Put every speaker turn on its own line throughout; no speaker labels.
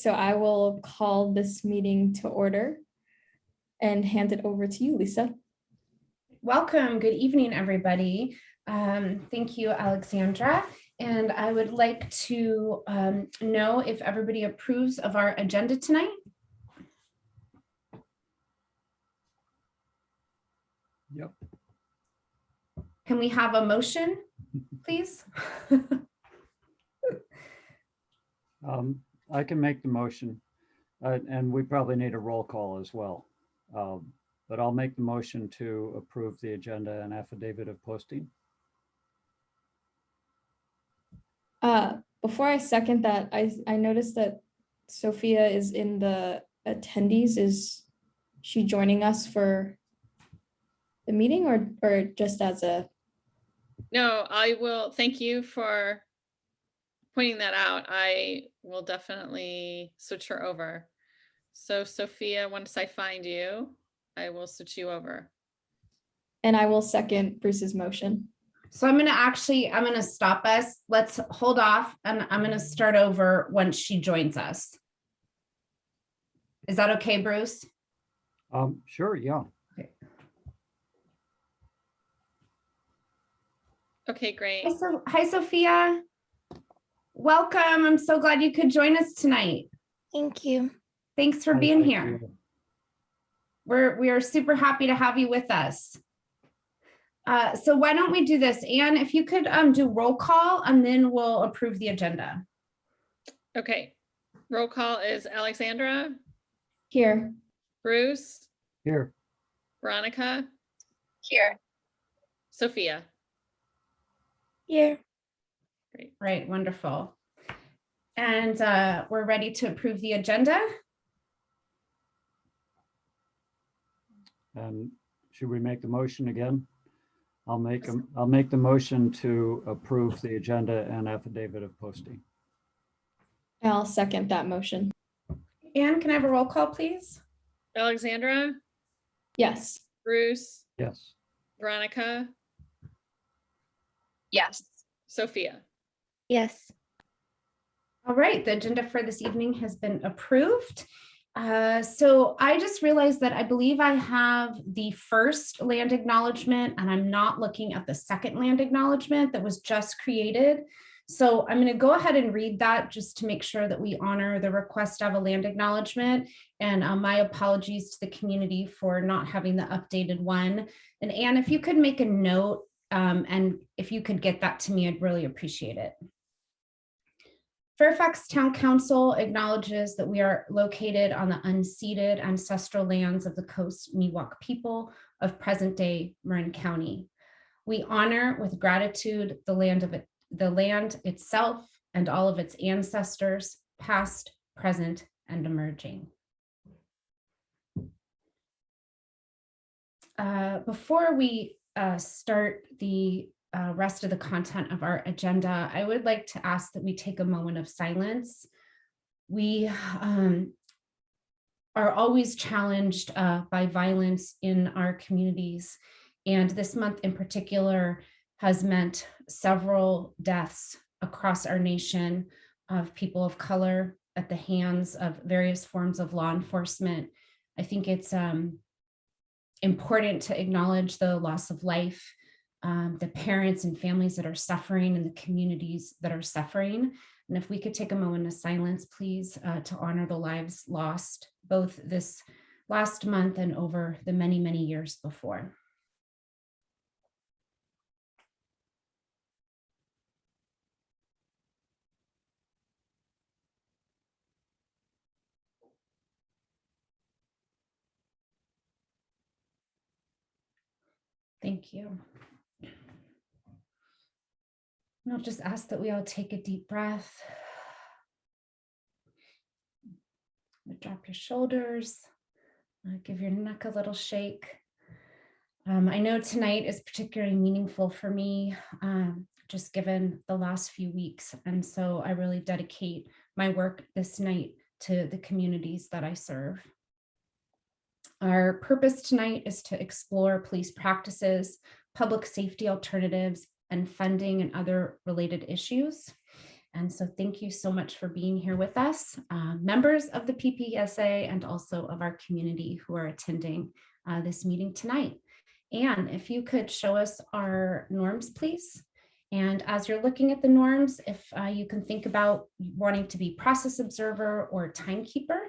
so I will call this meeting to order and hand it over to you, Lisa.
Welcome. Good evening, everybody. Thank you, Alexandra. And I would like to know if everybody approves of our agenda tonight.
Yep.
Can we have a motion, please?
I can make the motion, and we probably need a roll call as well. But I'll make the motion to approve the agenda and affidavit of posting.
Before I second that, I noticed that Sophia is in the attendees. Is she joining us for the meeting or just as a?
No, I will. Thank you for pointing that out. I will definitely switch her over. So Sophia, once I find you, I will switch you over.
And I will second Bruce's motion.
So I'm going to stop us. Let's hold off and I'm going to start over once she joins us. Is that okay, Bruce?
Sure, yeah.
Okay.
Okay, great.
Hi, Sophia. Welcome. I'm so glad you could join us tonight.
Thank you.
Thanks for being here. We are super happy to have you with us. So why don't we do this? Anne, if you could do roll call and then we'll approve the agenda.
Okay. Roll call is Alexandra.
Here.
Bruce.
Here.
Veronica.
Here.
Sophia.
Here.
Great.
Right, wonderful. And we're ready to approve the agenda.
And should we make the motion again? I'll make the motion to approve the agenda and affidavit of posting.
I'll second that motion.
Anne, can I have a roll call, please?
Alexandra.
Yes.
Bruce.
Yes.
Veronica.
Yes.
Sophia.
Yes.
All right, the agenda for this evening has been approved. So I just realized that I believe I have the first land acknowledgement and I'm not looking at the second land acknowledgement that was just created. So I'm going to go ahead and read that just to make sure that we honor the request to have a land acknowledgement. And my apologies to the community for not having the updated one. And Anne, if you could make a note and if you could get that to me, I'd really appreciate it. Fairfax Town Council acknowledges that we are located on the unceded ancestral lands of the Coast Miwok people of present-day Marin County. We honor with gratitude the land itself and all of its ancestors, past, present, and emerging. Before we start the rest of the content of our agenda, I would like to ask that we take a moment of silence. We are always challenged by violence in our communities, and this month in particular has meant several deaths across our nation of people of color at the hands of various forms of law enforcement. I think it's important to acknowledge the loss of life, the parents and families that are suffering and the communities that are suffering. And if we could take a moment of silence, please, to honor the lives lost both this last month and over the many, many years before. Thank you. And I'll just ask that we all take a deep breath. Drop your shoulders, give your neck a little shake. I know tonight is particularly meaningful for me, just given the last few weeks. And so I really dedicate my work this night to the communities that I serve. Our purpose tonight is to explore police practices, public safety alternatives, and funding and other related issues. And so thank you so much for being here with us, members of the PPPSA and also of our community who are attending this meeting tonight. And if you could show us our norms, please. And as you're looking at the norms, if you can think about wanting to be process observer or timekeeper,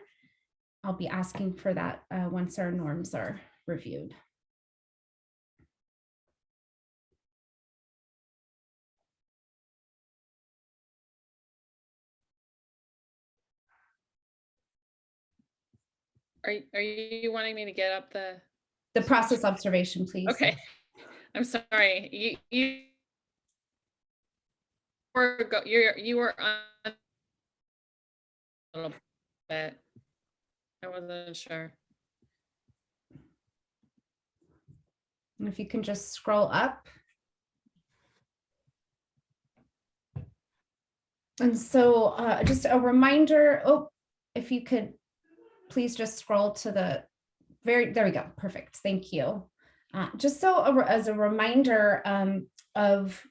I'll be asking for that once our norms are reviewed.
Are you wanting me to get up the
process observation, please?
Okay, I'm sorry. You were on a little bit. I wasn't sure.
And if you can just scroll up. And so just a reminder, if you could please just scroll to the there we go. Perfect. Thank you. Just so as a reminder of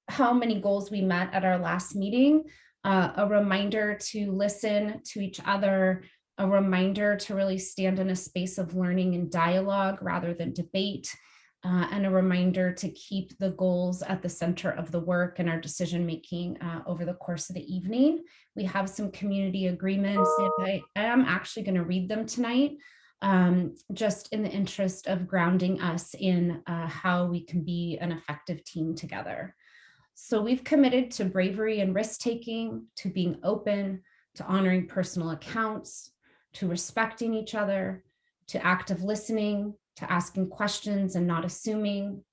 how many goals we met at our last meeting, a reminder to listen to each other, a reminder to really stand in a space of learning and dialogue rather than debate, and a reminder to keep the goals at the center of the work and our decision making over the course of the evening. We have some community agreements, and I am actually going to read them tonight, just in the interest of grounding us in how we can be an effective team together. So we've committed to bravery and risk-taking, to being open, to honoring personal accounts, to respecting each other, to active listening, to asking questions and not assuming,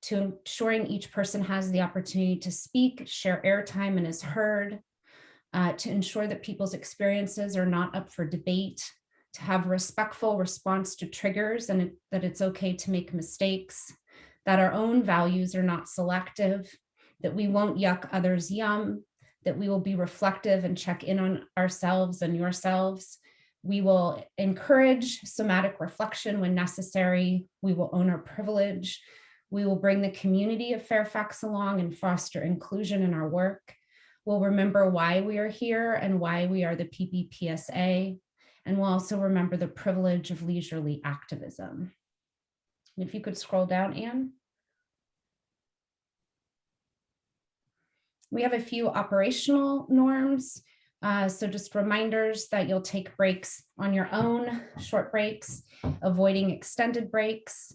to ensuring each person has the opportunity to speak, share airtime and is heard, to ensure that people's experiences are not up for debate, to have a respectful response to triggers and that it's okay to make mistakes, that our own values are not selective, that we won't yuck others' yum, that we will be reflective and check in on ourselves and yourselves. We will encourage somatic reflection when necessary. We will own our privilege. We will bring the community of Fairfax along and foster inclusion in our work. We'll remember why we are here and why we are the PPPSA. And we'll also remember the privilege of leisurely activism. And if you could scroll down, Anne. We have a few operational norms. So just reminders that you'll take breaks on your own, short breaks, avoiding extended breaks.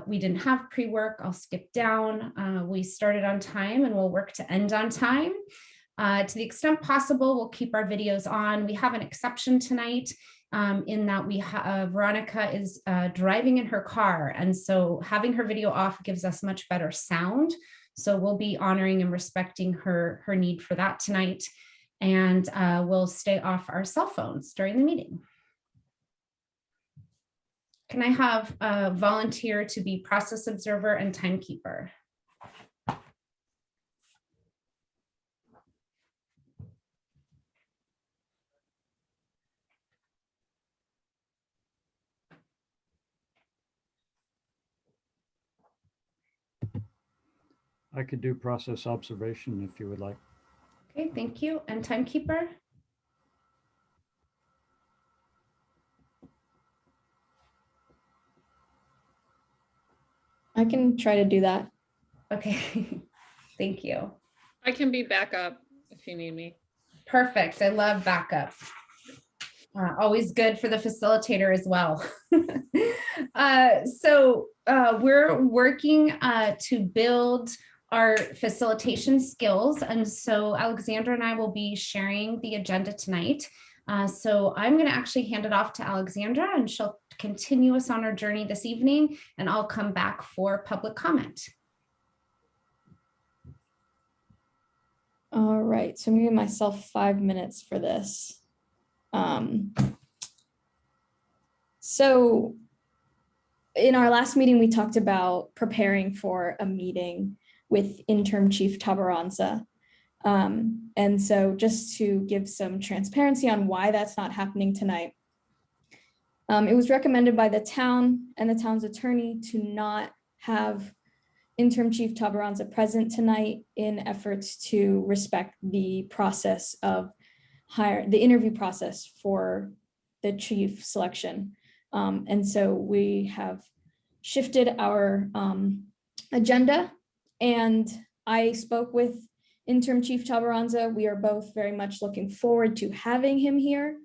We didn't have pre-work, I'll skip down. We started on time and we'll work to end on time. To the extent possible, we'll keep our videos on. We have an exception tonight in that we have Veronica is driving in her car. And so having her video off gives us much better sound. So we'll be honoring and respecting her need for that tonight. And we'll stay off our cell phones during the meeting. Can I have a volunteer to be process observer and timekeeper?
I could do process observation if you would like.
Okay, thank you. And timekeeper?
I can try to do that.
Okay, thank you.
I can be backup if you need me.
Perfect. I love backup. Always good for the facilitator as well. So we're working to build our facilitation skills. And so Alexandra and I will be sharing the agenda tonight. So I'm going to actually hand it off to Alexandra and she'll continue us on our journey this evening, and I'll come back for public comment.
All right, so I'm giving myself 5 minutes for this. So in our last meeting, we talked about preparing for a meeting with interim chief Tabaranza. And so just to give some transparency on why that's not happening tonight. It was recommended by the town and the town's attorney to not have Interim Chief Tabaranza present tonight in efforts to respect the process of the interview process for the chief selection. And so we have shifted our agenda, and I spoke with Interim Chief Tabaranza. We are both very much looking forward to having him here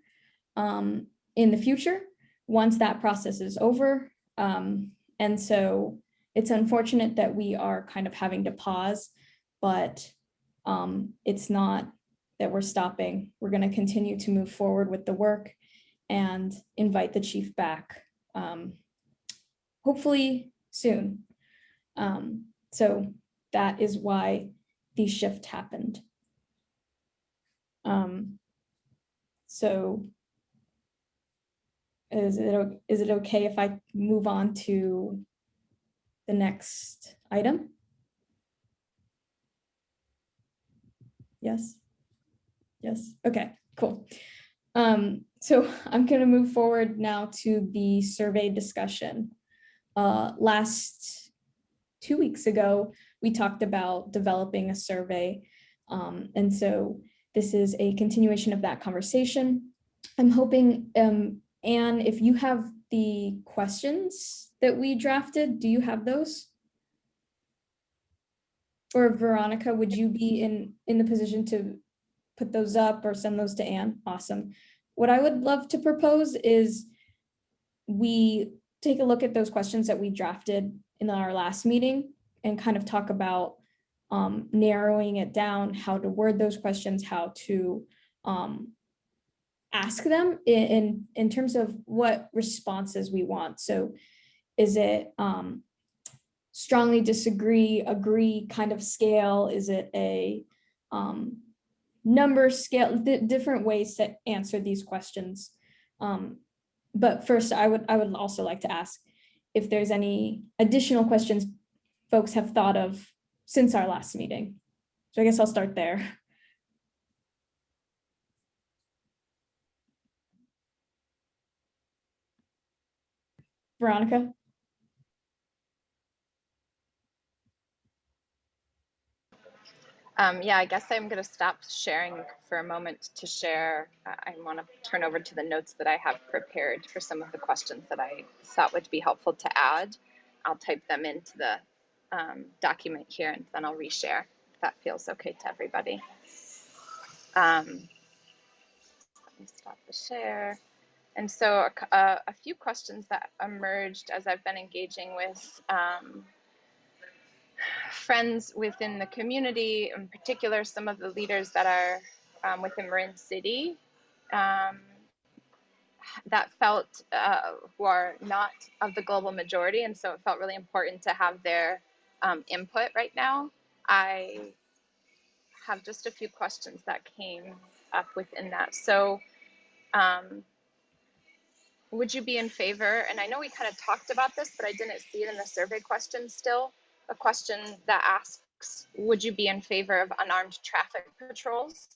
in the future once that process is over. And so it's unfortunate that we are kind of having to pause, but it's not that we're stopping. We're going to continue to move forward with the work and invite the chief back, hopefully soon. So that is why the shift happened. So is it okay if I move on to the next item? Yes. Yes. Okay, cool. So I'm going to move forward now to the survey discussion. Last 2 weeks ago, we talked about developing a survey. And so this is a continuation of that conversation. I'm hoping, Anne, if you have the questions that we drafted, do you have those? Or Veronica, would you be in the position to put those up or send those to Anne? Awesome. What I would love to propose is we take a look at those questions that we drafted in our last meeting and kind of talk about narrowing it down, how to word those questions, how to ask them in terms of what responses we want. So is it strongly disagree, agree kind of scale? Is it a number scale? Different ways to answer these questions. But first, I would also like to ask if there's any additional questions folks have thought of since our last meeting. So I guess I'll start there. Veronica?
Yeah, I guess I'm going to stop sharing for a moment to share. I want to turn over to the notes that I have prepared for some of the questions that I thought would be helpful to add. I'll type them into the document here, and then I'll reshare if that feels okay to everybody. Let me stop the share. And so a few questions that emerged as I've been engaging with friends within the community, in particular, some of the leaders that are within Marin City that felt who are not of the global majority. And so it felt really important to have their input right now. I have just a few questions that came up within that. So would you be in favor, and I know we kind of talked about this, but I didn't see it in the survey question still, a question that asks, would you be in favor of unarmed traffic patrols?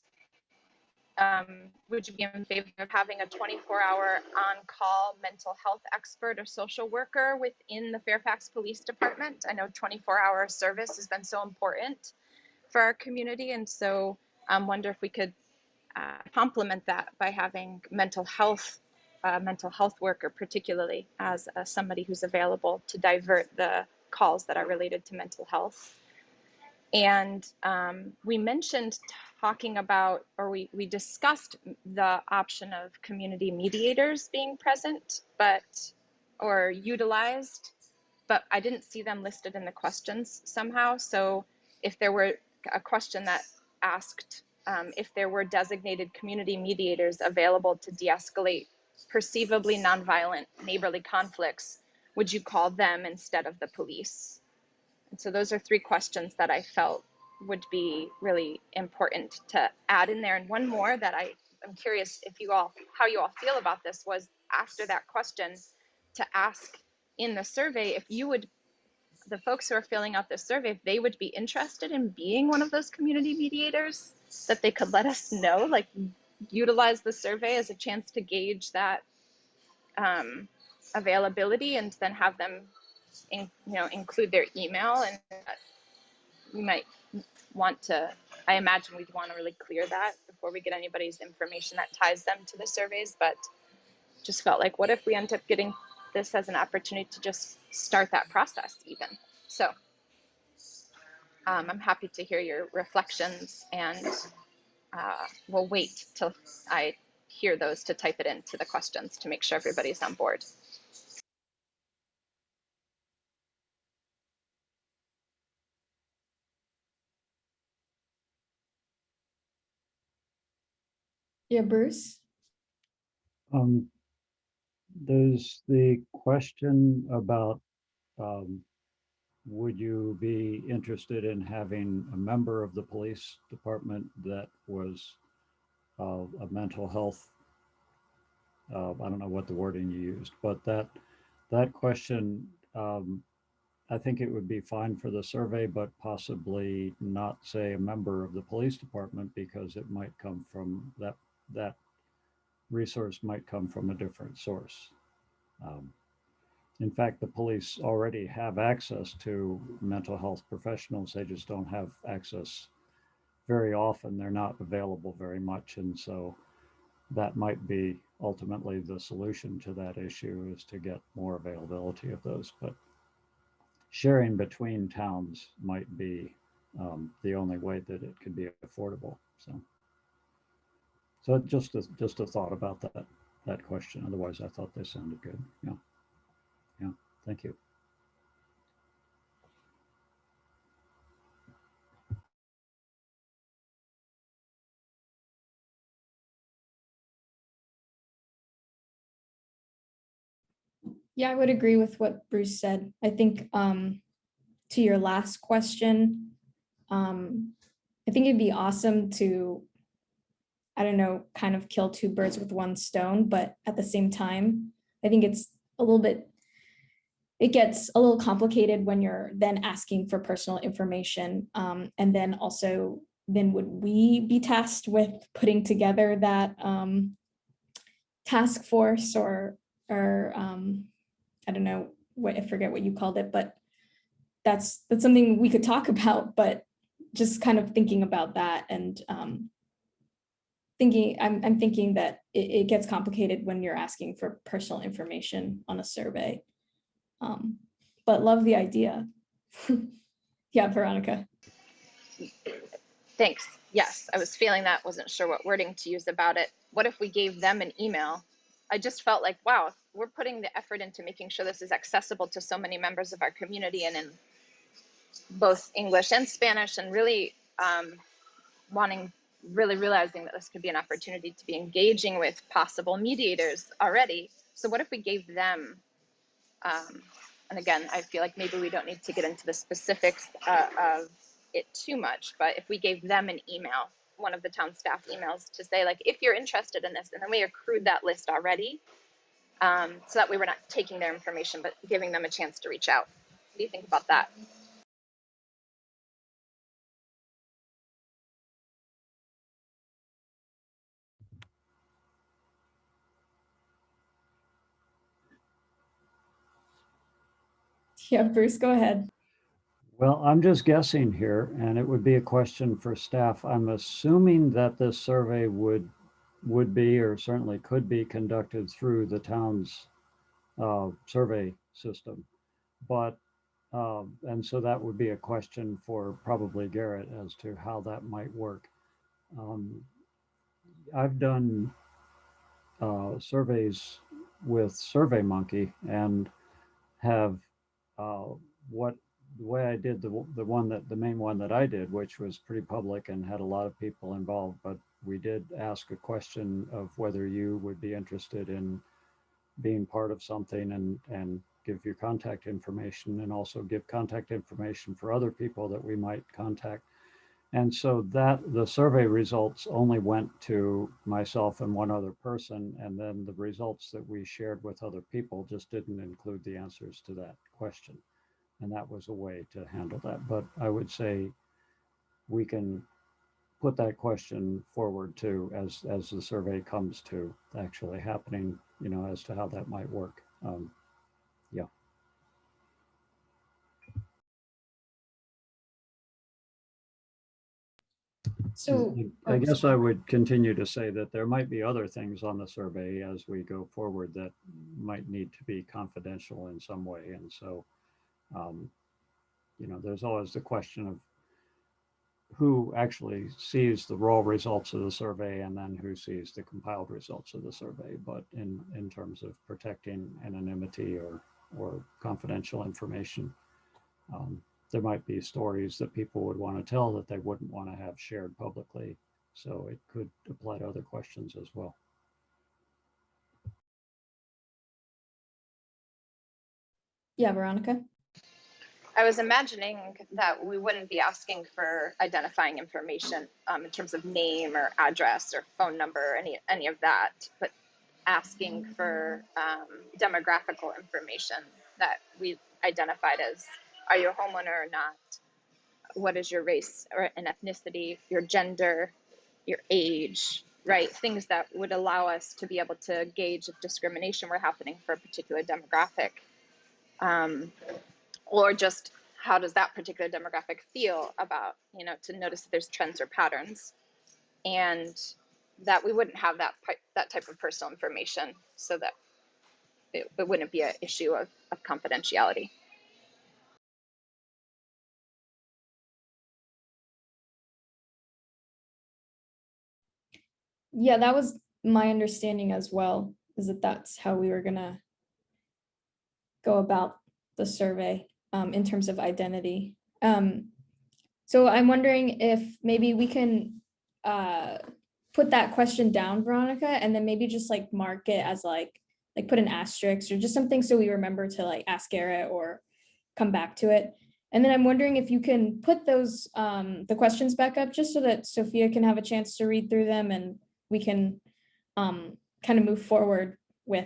Would you be in favor of having a 24-hour on-call mental health expert or social worker within the Fairfax Police Department? I know 24-hour service has been so important for our community, and so I wonder if we could complement that by having mental health worker, particularly as somebody who's available to divert the calls that are related to mental health. And we mentioned talking about, or we discussed the option of community mediators being present, or utilized, but I didn't see them listed in the questions somehow. So if there were a question that asked if there were designated community mediators available to de-escalate perceivably nonviolent neighborly conflicts, would you call them instead of the police? And so those are three questions that I felt would be really important to add in there. And one more that I'm curious if how you all feel about this was, after that question, to ask in the survey if the folks who are filling out this survey, if they would be interested in being one of those community mediators, that they could let us know, like utilize the survey as a chance to gauge that availability, and then have them include their email, and we might want to, I imagine we'd want to really clear that before we get anybody's information that ties them to the surveys, but just felt like, what if we end up getting this as an opportunity to just start that process even? So I'm happy to hear your reflections, and we'll wait till I hear those to type it into the questions to make sure everybody's on board.
Yeah, Bruce?
There's the question about would you be interested in having a member of the police department that was a mental health, I don't know what the wording you used, but that question, I think it would be fine for the survey, but possibly not say a member of the police department, because it might come from that resource might come from a different source. In fact, the police already have access to mental health professionals. They just don't have access very often. They're not available very much. And so that might be ultimately the solution to that issue, is to get more availability of those. But sharing between towns might be the only way that it could be affordable. So just a thought about that question. Otherwise, I thought they sounded good. Yeah. Thank you.
Yeah, I would agree with what Bruce said. I think to your last question, I think it'd be awesome to, I don't know, kind of kill two birds with one stone, but at the same time, I think it's a little bit, it gets a little complicated when you're then asking for personal information. And then also, then would we be tasked with putting together that task force or I don't know what, I forget what you called it, but that's something we could talk about, but just kind of thinking about that and I'm thinking that it gets complicated when you're asking for personal information on a survey. But love the idea. Yeah, Veronica.
Thanks. Yes, I was feeling that, wasn't sure what wording to use about it. What if we gave them an email? I just felt like, wow, we're putting the effort into making sure this is accessible to so many members of our community, and in both English and Spanish, and really really realizing that this could be an opportunity to be engaging with possible mediators already. So what if we gave them, and again, I feel like maybe we don't need to get into the specifics of it too much, but if we gave them an email, one of the town staff emails, to say, like, if you're interested in this, and then we accrued that list already, so that we were not taking their information, but giving them a chance to reach out. What do you think about that?
Yeah, Bruce, go ahead.
Well, I'm just guessing here, and it would be a question for staff. I'm assuming that this survey would be, or certainly could be, conducted through the town's survey system. But, and so that would be a question for probably Garrett as to how that might work. I've done surveys with SurveyMonkey and have what the way I did the main one that I did, which was pretty public and had a lot of people involved, but we did ask a question of whether you would be interested in being part of something, and give your contact information, and also give contact information for other people that we might contact. And so that the survey results only went to myself and one other person, and then the results that we shared with other people just didn't include the answers to that question. And that was a way to handle that. But I would say we can put that question forward too, as the survey comes to actually happening, as to how that might work. Yeah.
So,
I
oh,
guess I would continue to say that there might be other things on the survey as we go forward that might need to be confidential in some way. And so, there's always the question of who actually sees the raw results of the survey and then who sees the compiled results of the survey. But in terms of protecting anonymity or confidential information, there might be stories that people would want to tell that they wouldn't want to have shared publicly. So it could apply to other questions as well.
yeah, Veronica.
I was imagining that we wouldn't be asking for identifying information in terms of name or address or phone number, any of that, but asking for demographical information that we identified as, are you a homeowner or not? What is your race or an ethnicity, your gender, your age, right? Things that would allow us to be able to gauge if discrimination were happening for a particular demographic. Or just how does that particular demographic feel about, to notice if there's trends or patterns, and that we wouldn't have that type of personal information, so that it wouldn't be an issue of confidentiality.
Yeah, that was my understanding as well, is that that's how we were gonna go about the survey in terms of identity. So I'm wondering if maybe we can put that question down, Veronica, and then maybe just like mark it as like put an asterisk or just something so we remember to like ask Garrett or come back to it. And then I'm wondering if you can put those the questions back up just so that Sophia can have a chance to read through them and we can kind of move forward with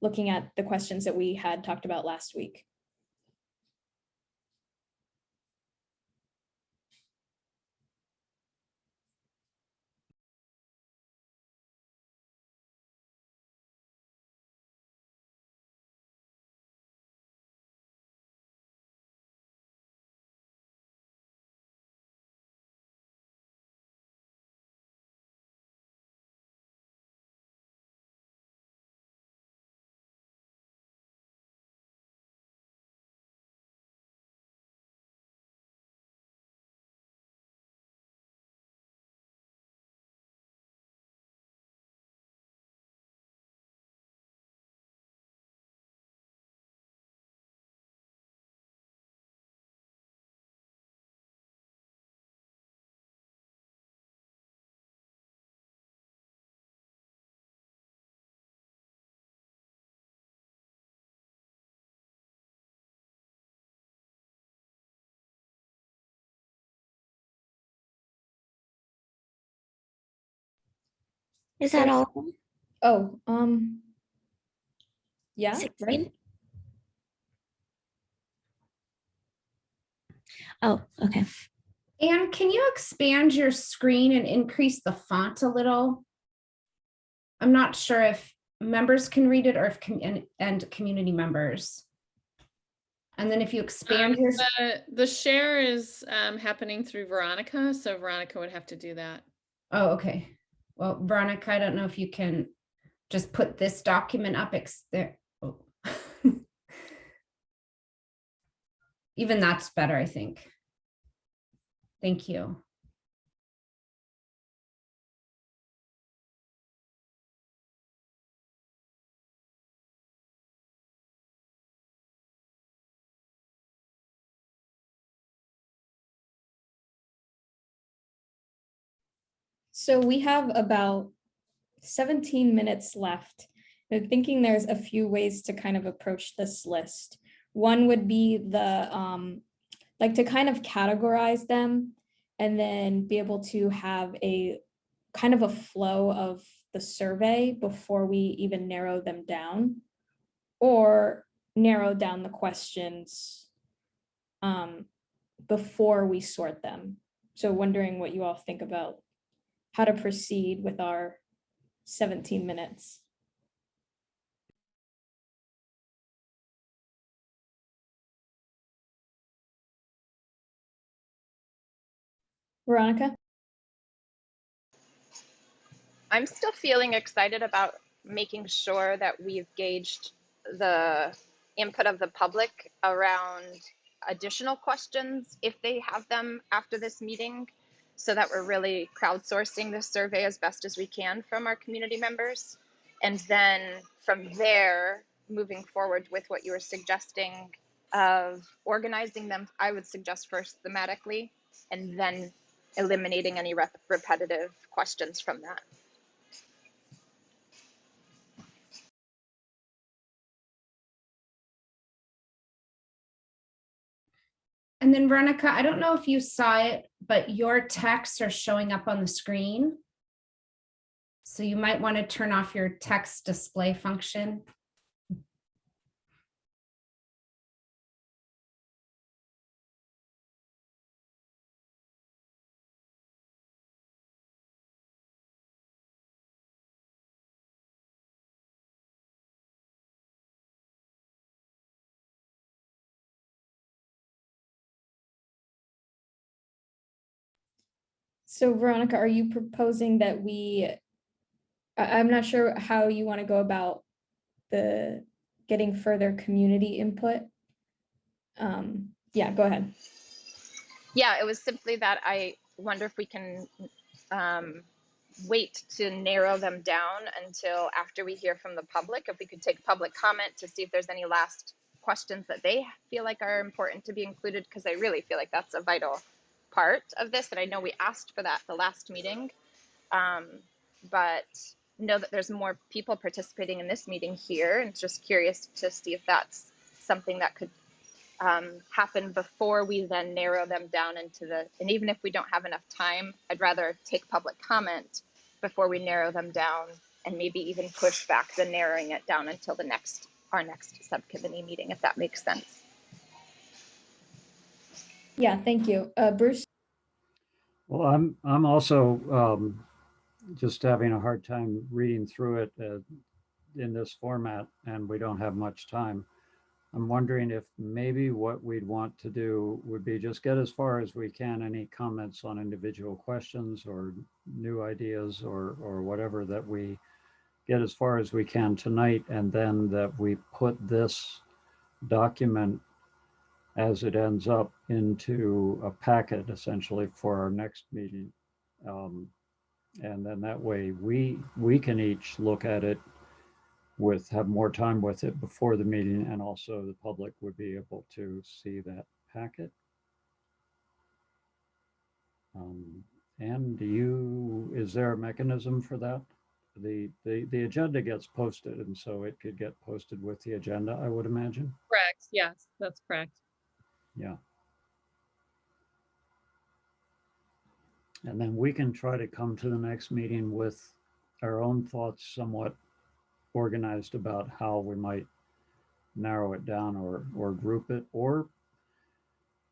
looking at the questions that we had talked about last week.
Is that all?
Oh, yeah, right.
16? Oh, okay.
And can you expand your screen and increase the font a little? I'm not sure if members can read it or if and community members. And then if you expand your
the share is happening through Veronica, so Veronica would have to do that.
Oh, okay. Well, Veronica, I don't know if you can just put this document up there. Oh. Even that's better, I think. Thank you.
So we have about 17 minutes left. I'm thinking there's a few ways to kind of approach this list. One would be like to kind of categorize them and then be able to have a kind of a flow of the survey before we even narrow them down, or narrow down the questions before we sort them. So wondering what you all think about how to proceed with our 17 minutes. Veronica?
I'm still feeling excited about making sure that we've gauged the input of the public around additional questions if they have them after this meeting, so that we're really crowdsourcing this survey as best as we can from our community members. And then from there, moving forward with what you were suggesting of organizing them, I would suggest first thematically, and then eliminating any repetitive questions from that.
And then Veronica, I don't know if you saw it, but your texts are showing up on the screen. So you might want to turn off your text display function.
So Veronica, are you proposing that I'm not sure how you want to go about the getting further community input. Yeah, go ahead.
Yeah, it was simply that I wonder if we can wait to narrow them down until after we hear from the public. If we could take public comment to see if there's any last questions that they feel like are important to be included, because I really feel like that's a vital part of this. And I know we asked for that the last meeting, but know that there's more people participating in this meeting here, and just curious to see if that's something that could happen before we then narrow them down into and even if we don't have enough time, I'd rather take public comment before we narrow them down, and maybe even push back the narrowing it down until our next subcommittee meeting, if that makes sense.
Yeah, thank you. Bruce?
Well, I'm also just having a hard time reading through it in this format, and we don't have much time. I'm wondering if maybe what we'd want to do would be just get as far as we can any comments on individual questions or new ideas or whatever, that we get as far as we can tonight, and then that we put this document as it ends up into a packet essentially for our next meeting. And then that way we can each look at it have more time with it before the meeting, and also the public would be able to see that packet. And is there a mechanism for that? The agenda gets posted, and so it could get posted with the agenda, I would imagine.
Correct. Yes, that's correct.
Yeah. And then we can try to come to the next meeting with our own thoughts somewhat organized about how we might narrow it down or group it. Or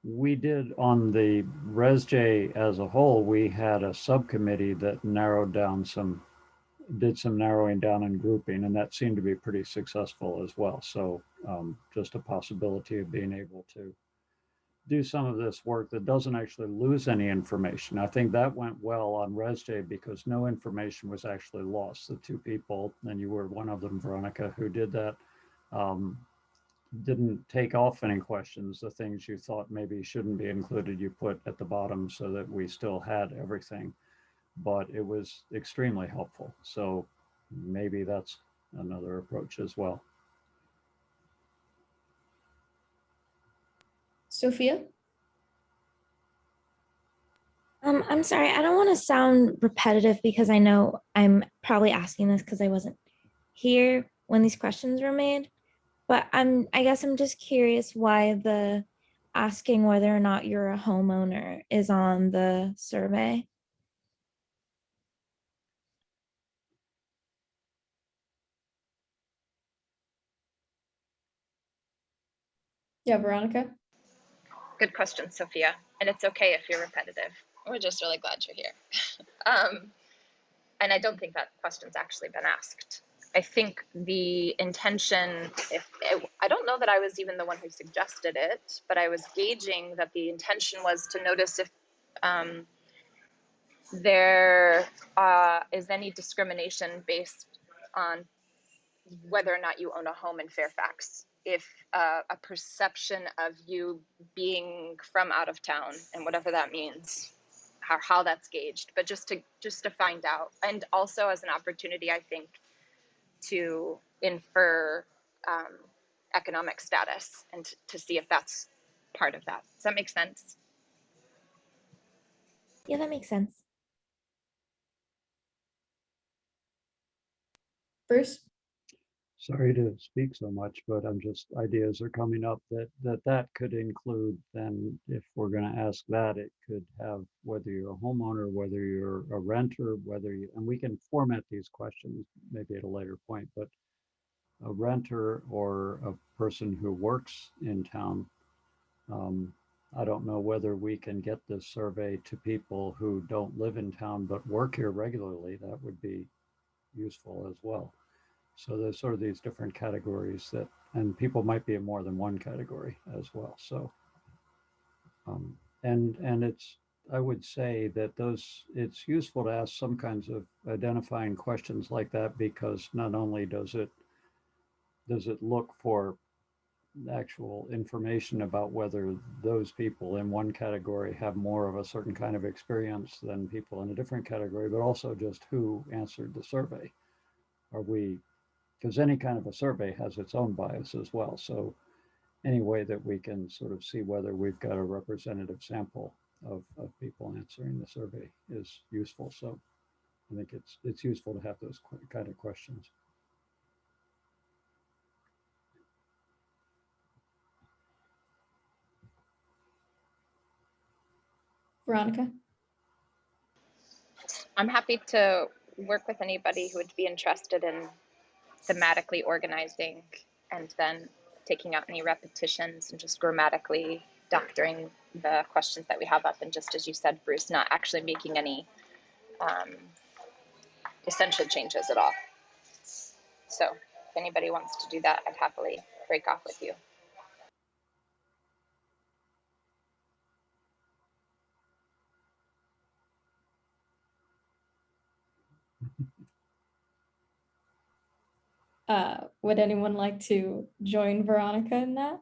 we did on the RESJ as a whole, we had a subcommittee that did some narrowing down and grouping, and that seemed to be pretty successful as well. So just a possibility of being able to do some of this work that doesn't actually lose any information. I think that went well on RESJ because no information was actually lost. The two people, and you were one of them, Veronica, who did that, didn't take off any questions. The things you thought maybe shouldn't be included, you put at the bottom so that we still had everything. But it was extremely helpful. So maybe that's another approach as well.
Sophia?
I'm sorry, I don't want to sound repetitive because I know I'm probably asking this because I wasn't here when these questions were made, but I guess I'm just curious why the asking whether or not you're a homeowner is on the survey.
Yeah, Veronica?
Good question, Sophia. And it's okay if you're repetitive. We're just really glad you're here. And I don't think that question's actually been asked. I think the intention, I don't know that I was even the one who suggested it, but I was gauging that the intention was to notice if there is any discrimination based on whether or not you own a home in Fairfax. If a perception of you being from out of town and whatever that means, how that's gauged, but just to find out, and also as an opportunity, I think, to infer economic status and to see if that's part of that. Does that make sense?
Yeah, that makes sense.
Bruce?
Sorry to speak so much, but I'm just, ideas are coming up that could include, then if we're going to ask that, it could have whether you're a homeowner, whether you're a renter, whether you, and we can format these questions maybe at a later point, but a renter or a person who works in town, I don't know whether we can get this survey to people who don't live in town but work here regularly. That would be useful as well. So there's sort of these different categories that, and people might be in more than one category as well. So, and it's, I would say that those, it's useful to ask some kinds of identifying questions like that, because not only does it look for actual information about whether those people in one category have more of a certain kind of experience than people in a different category, but also just who answered the survey. Are we, because any kind of a survey has its own bias as well. So any way that we can sort of see whether we've got a representative sample of people answering the survey is useful. So I think it's useful to have those kind of questions.
Veronica?
I'm happy to work with anybody who would be interested in thematically organizing and then taking out any repetitions and just grammatically doctoring the questions that we have up. And just as you said, Bruce, not actually making any essential changes at all. So if anybody wants to do that, I'd happily break off with you.
Would anyone like to join Veronica in that?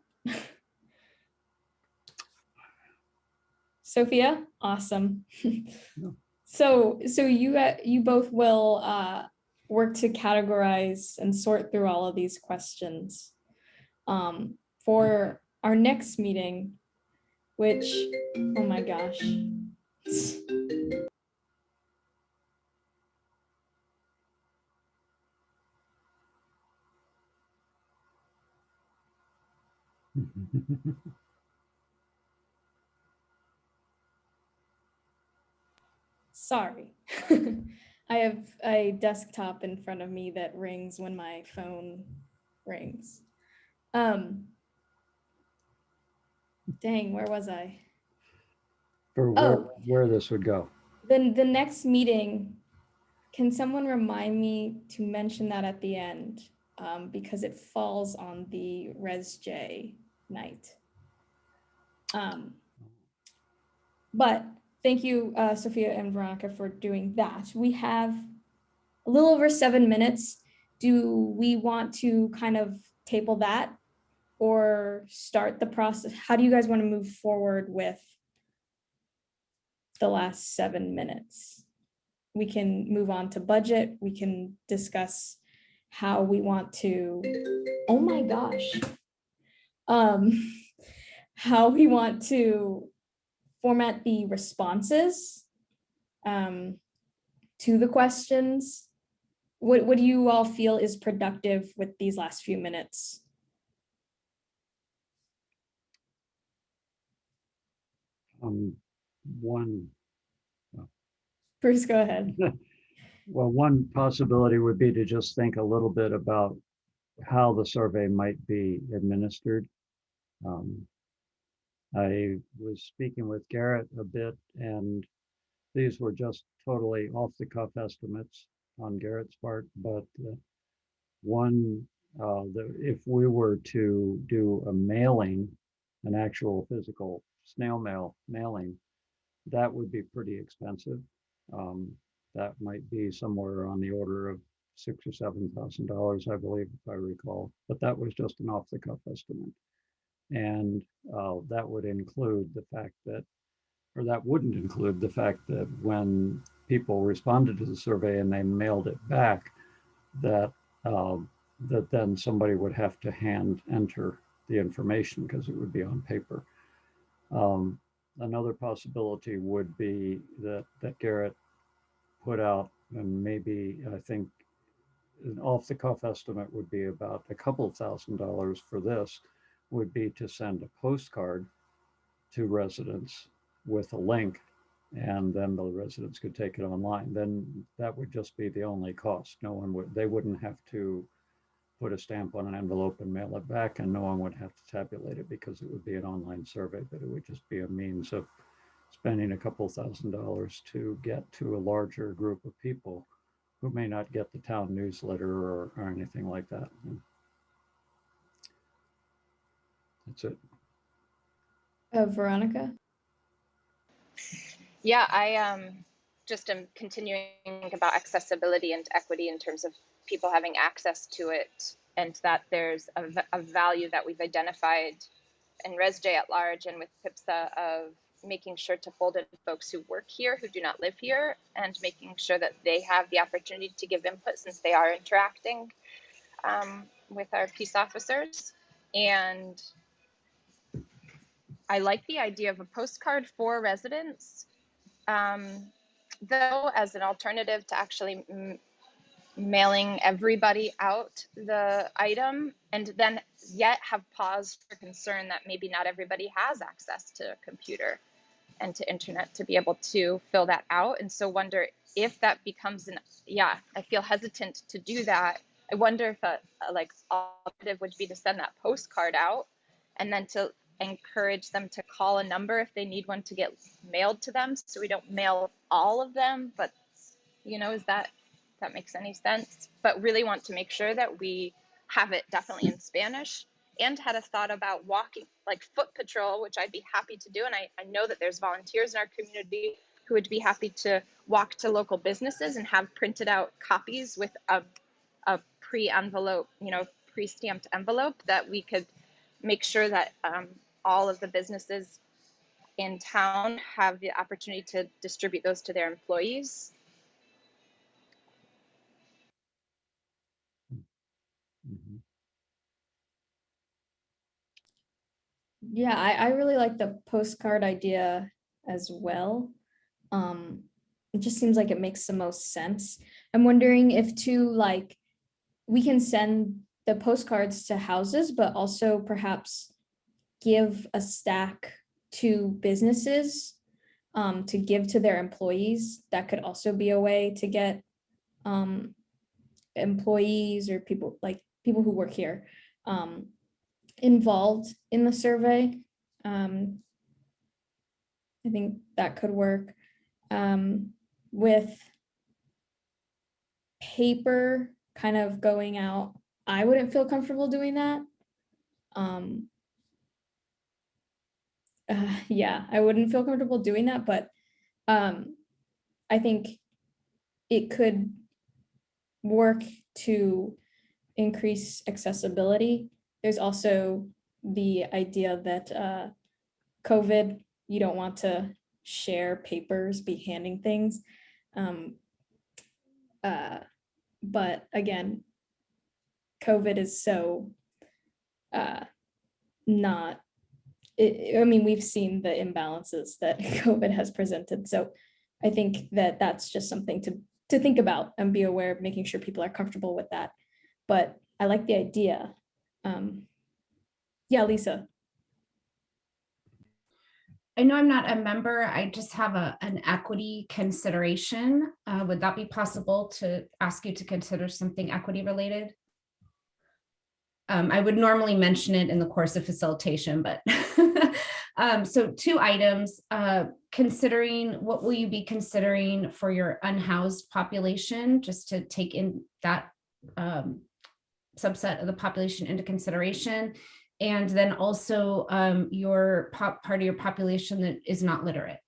Sophia? Awesome. So you both will work to categorize and sort through all of these questions for our next meeting, which, oh my gosh. Sorry. I have a desktop in front of me that rings when my phone rings. Dang, where was I?
For where this would go.
Then the next meeting, can someone remind me to mention that at the end? Because it falls on the RESJ night. But thank you, Sophia and Veronica, for doing that. We have a little over 7 minutes. Do we want to kind of table that or start the process? How do you guys want to move forward with the last 7 minutes? We can move on to budget. We can discuss how we want to, oh my gosh, how we want to format the responses to the questions. What do you all feel is productive with these last few minutes?
One.
Bruce, go ahead.
Well, one possibility would be to just think a little bit about how the survey might be administered. I was speaking with Garrett a bit, and these were just totally off the cuff estimates on Garrett's part, but one, if we were to do a mailing, an actual physical snail mail mailing, that would be pretty expensive. That might be somewhere on the order of $6,000 or $7,000, I believe, if I recall. But that was just an off-the-cuff estimate. And that would include the fact that, or that wouldn't include the fact that when people responded to the survey and they mailed it back, that that then somebody would have to hand enter the information because it would be on paper. Another possibility would be that Garrett put out, and maybe I think an off-the-cuff estimate would be about a couple $1,000s for this, would be to send a postcard to residents with a link, and then the residents could take it online. Then that would just be the only cost. No one would, they wouldn't have to put a stamp on an envelope and mail it back, and no one would have to tabulate it because it would be an online survey, but it would just be a means of spending a couple $1,000s to get to a larger group of people who may not get the town newsletter or anything like that. That's it.
Veronica?
Yeah, I just am continuing to think about accessibility and equity in terms of people having access to it, and that there's a value that we've identified in RESJ at large and with PPPSA of making sure to fold in folks who work here, who do not live here, and making sure that they have the opportunity to give input since they are interacting with our peace officers. And I like the idea of a postcard for residents, though, as an alternative to actually mailing everybody out the item, and then yet have pause for concern that maybe not everybody has access to a computer and to internet to be able to fill that out. And so wonder if that becomes I feel hesitant to do that. I wonder if a like alternative would be to send that postcard out and then to encourage them to call a number if they need one to get mailed to them, so we don't mail all of them. But is that makes any sense? But really want to make sure that we have it definitely in Spanish, and had a thought about walking, like foot patrol, which I'd be happy to do. And I know that there's volunteers in our community who would be happy to walk to local businesses and have printed out copies with a pre-envelope, pre-stamped envelope, that we could make sure that all of the businesses in town have the opportunity to distribute those to their employees.
Mm-hmm.
Yeah, I really like the postcard idea as well. It just seems like it makes the most sense. I'm wondering if we can send the postcards to houses, but also perhaps give a stack to businesses to give to their employees. That could also be a way to get employees or people who work here involved in the survey. I think that could work. With paper kind of going out, I wouldn't feel comfortable doing that. Yeah, I wouldn't feel comfortable doing that, but I think it could work to increase accessibility. There's also the idea that COVID, you don't want to share papers, be handing things. But again, COVID is so not, we've seen the imbalances that COVID has presented. So I think that that's just something to think about and be aware of, making sure people are comfortable with that. But I like the idea. Yeah, Lisa.
I know I'm not a member. I just have an equity consideration. Would that be possible to ask you to consider something equity related? I would normally mention it in the course of facilitation, but so 2 items. What will you be considering for your unhoused population, just to take in that subset of the population into consideration? And then also your part of your population that is not literate.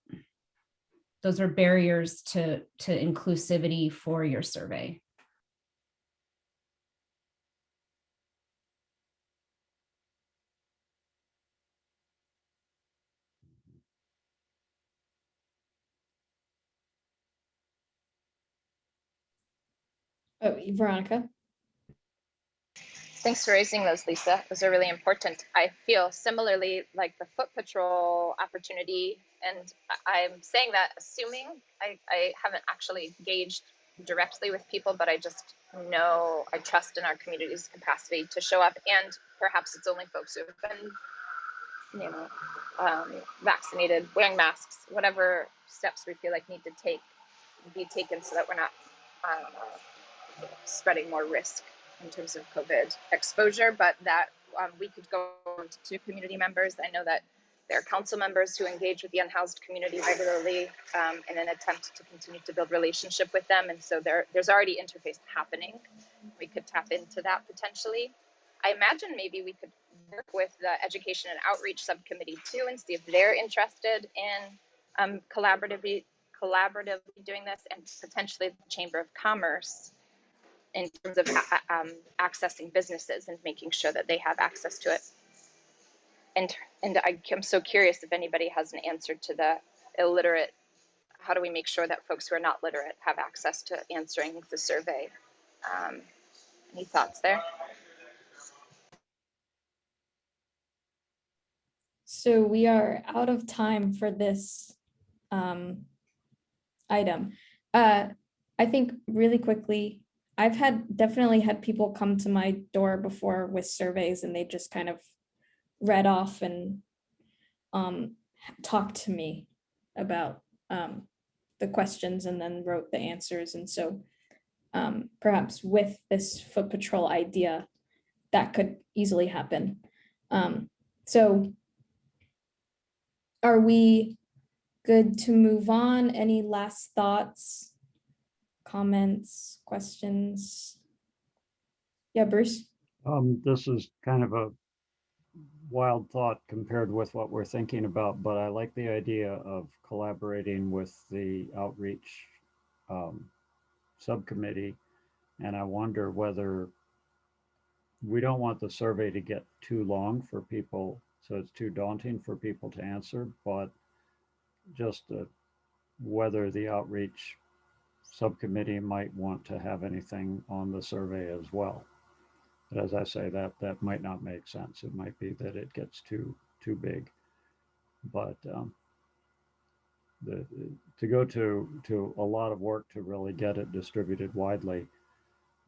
those are barriers to inclusivity for your survey.
Oh, Veronica.
Thanks for raising those, Lisa. Those are really important. I feel similarly like the foot patrol opportunity, and I'm saying that assuming I haven't actually engaged directly with people, but I just know I trust in our community's capacity to show up, and perhaps it's only folks who have been, vaccinated, wearing masks, whatever steps we feel like need to be taken so that we're not spreading more risk in terms of COVID exposure, but that we could go to community members. I know that there are council members who engage with the unhoused community regularly in an attempt to continue to build relationship with them. And so there's already interface happening. We could tap into that potentially. I imagine maybe we could work with the Education and Outreach Subcommittee too and see if they're interested in collaboratively doing this, and potentially the Chamber of Commerce in terms of accessing businesses and making sure that they have access to it. And I'm so curious if anybody has an answer to the illiterate. How do we make sure that folks who are not literate have access to answering the survey? Any thoughts there?
So we are out of time for this item. I think really quickly, I've definitely had people come to my door before with surveys, and they just kind of read off and talked to me about the questions and then wrote the answers. And so perhaps with this foot patrol idea, that could easily happen. So are we good to move on? Any last thoughts, comments, questions? Yeah, Bruce?
This is kind of a wild thought compared with what we're thinking about, but I like the idea of collaborating with the outreach subcommittee. And I wonder whether we don't want the survey to get too long for people, so it's too daunting for people to answer, but just whether the outreach subcommittee might want to have anything on the survey as well. But as I say, that might not make sense. It might be that it gets too big. But to go to a lot of work to really get it distributed widely,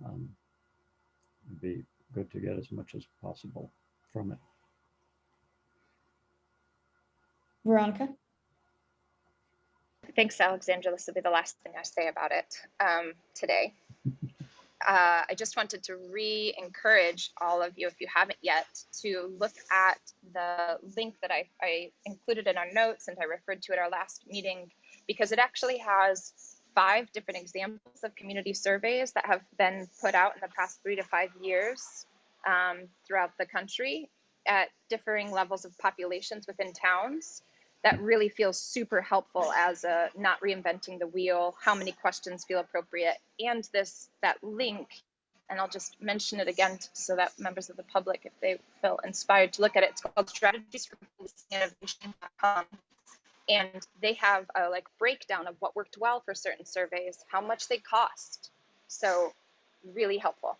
it'd be good to get as much as possible from it.
Veronica?
Thanks, Alexandra. This will be the last thing I say about it today. I just wanted to re-encourage all of you, if you haven't yet, to look at the link that I included in our notes and I referred to at our last meeting, because it actually has 5 different examples of community surveys that have been put out in the past 3 to 5 years throughout the country at differing levels of populations within towns. That really feels super helpful as not reinventing the wheel, how many questions feel appropriate, and that link, and I'll just mention it again so that members of the public, if they feel inspired to look at it, it's called strategiesforinnovation.com, and they have a breakdown of what worked well for certain surveys, how much they cost, so really helpful.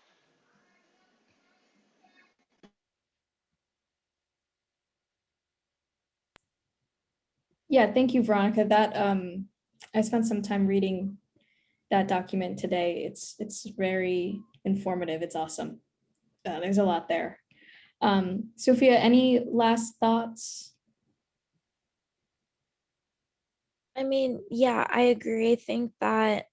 Yeah, thank you, Veronica. That I spent some time reading that document today. It's very informative. It's awesome. There's a lot there. Sophia, any last thoughts?
I mean, yeah, I agree. I think that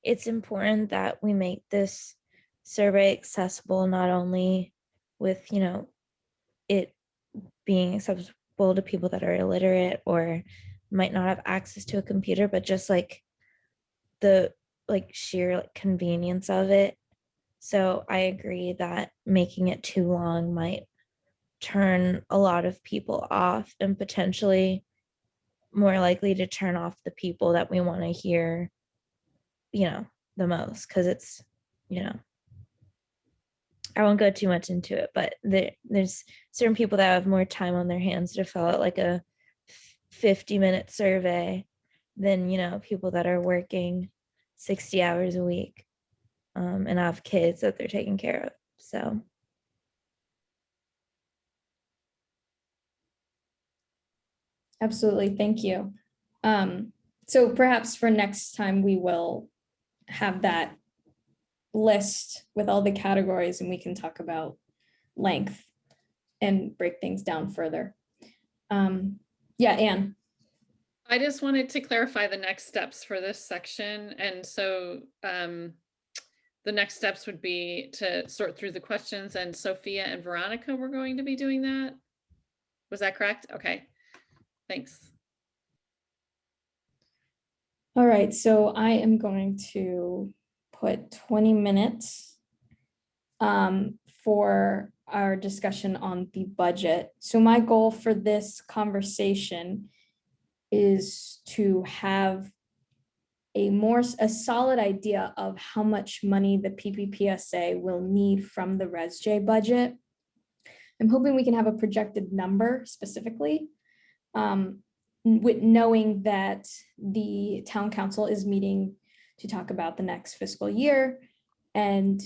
it's important that we make this survey accessible, not only with, it being accessible to people that are illiterate or might not have access to a computer, but just the sheer convenience of it. So I agree that making it too long might turn a lot of people off and potentially more likely to turn off the people that we want to hear, the most, because it's, I won't go too much into it, but there's certain people that have more time on their hands to fill out like a 50-minute survey than, people that are working 60 hours a week and have kids that they're taking care of. So.
Absolutely, thank you. So perhaps for next time, we will have that list with all the categories and we can talk about length and break things down further. Yeah, Anne.
I just wanted to clarify the next steps for this section. And so the next steps would be to sort through the questions, and Sophia and Veronica were going to be doing that. Was that correct? Okay, thanks.
All right, so I am going to put 20 minutes for our discussion on the budget. So my goal for this conversation is to have a solid idea of how much money the PPPSA will need from the RESJ budget. I'm hoping we can have a projected number specifically, with knowing that the town council is meeting to talk about the next fiscal year. And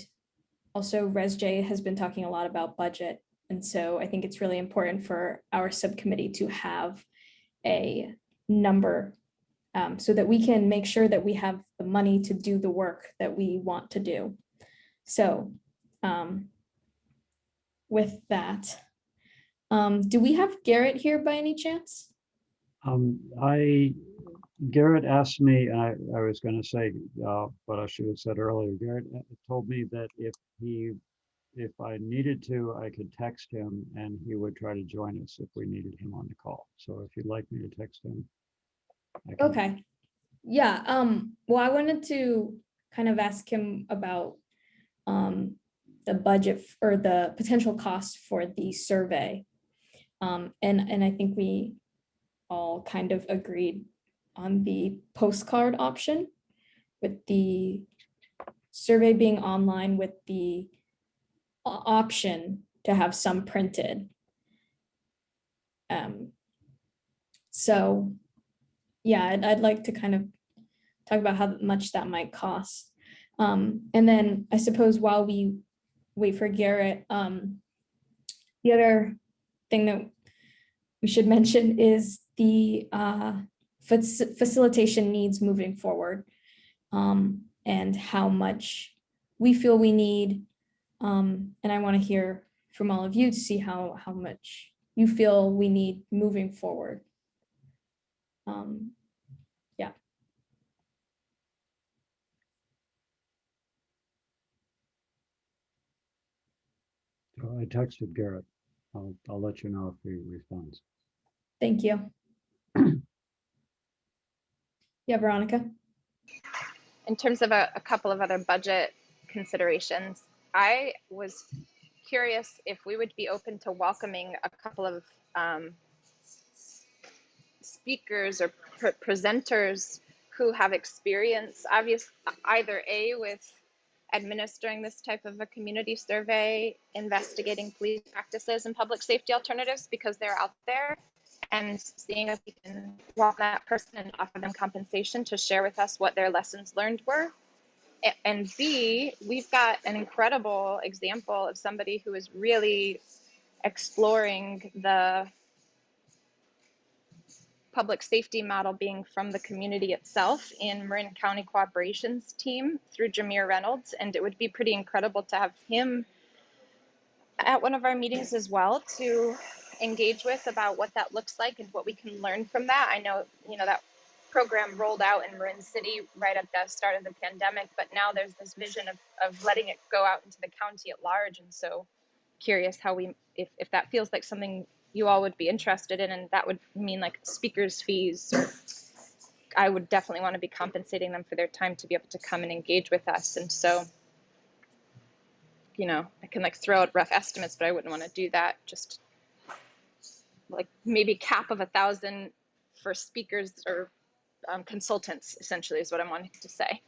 also RESJ has been talking a lot about budget. And so I think it's really important for our subcommittee to have a number so that we can make sure that we have the money to do the work that we want to do. So with that, do we have Garrett here by any chance?
Garrett asked me, and I was going to say, but I should have said earlier, Garrett told me that if I needed to, I could text him and he would try to join us if we needed him on the call. So if you'd like me to text him. I can.
Okay. Yeah. Well, I wanted to kind of ask him about the budget or the potential cost for the survey. And I think we all kind of agreed on the postcard option, with the survey being online with the option to have some printed. So yeah, I'd like to kind of talk about how much that might cost. And then I suppose while we wait for Garrett, the other thing that we should mention is the facilitation needs moving forward, and how much we feel we need. And I want to hear from all of you to see how much you feel we need moving forward. Yeah.
So I texted Garrett. I'll let you know if he responds.
Thank you. Yeah, Veronica.
In terms of a couple of other budget considerations, I was curious if we would be open to welcoming a couple of speakers or presenters who have experience, either A, with administering this type of a community survey, investigating police practices and public safety alternatives because they're out there, and seeing if we can welcome that person and offer them compensation to share with us what their lessons learned were. And B, we've got an incredible example of somebody who is really exploring the public safety model being from the community itself in Marin County Cooperations team through Jameer Reynolds. And it would be pretty incredible to have him at one of our meetings as well to engage with about what that looks like and what we can learn from that. I know, that program rolled out in Marin City right at the start of the pandemic, but now there's this vision of letting it go out into the county at large. And so curious how if that feels like something you all would be interested in, and that would mean like speakers fees, or I would definitely want to be compensating them for their time to be able to come and engage with us. And so, I can throw out rough estimates, but I wouldn't want to do that. Just like maybe cap of 1,000 for speakers or consultants, essentially, is what I'm wanting to say.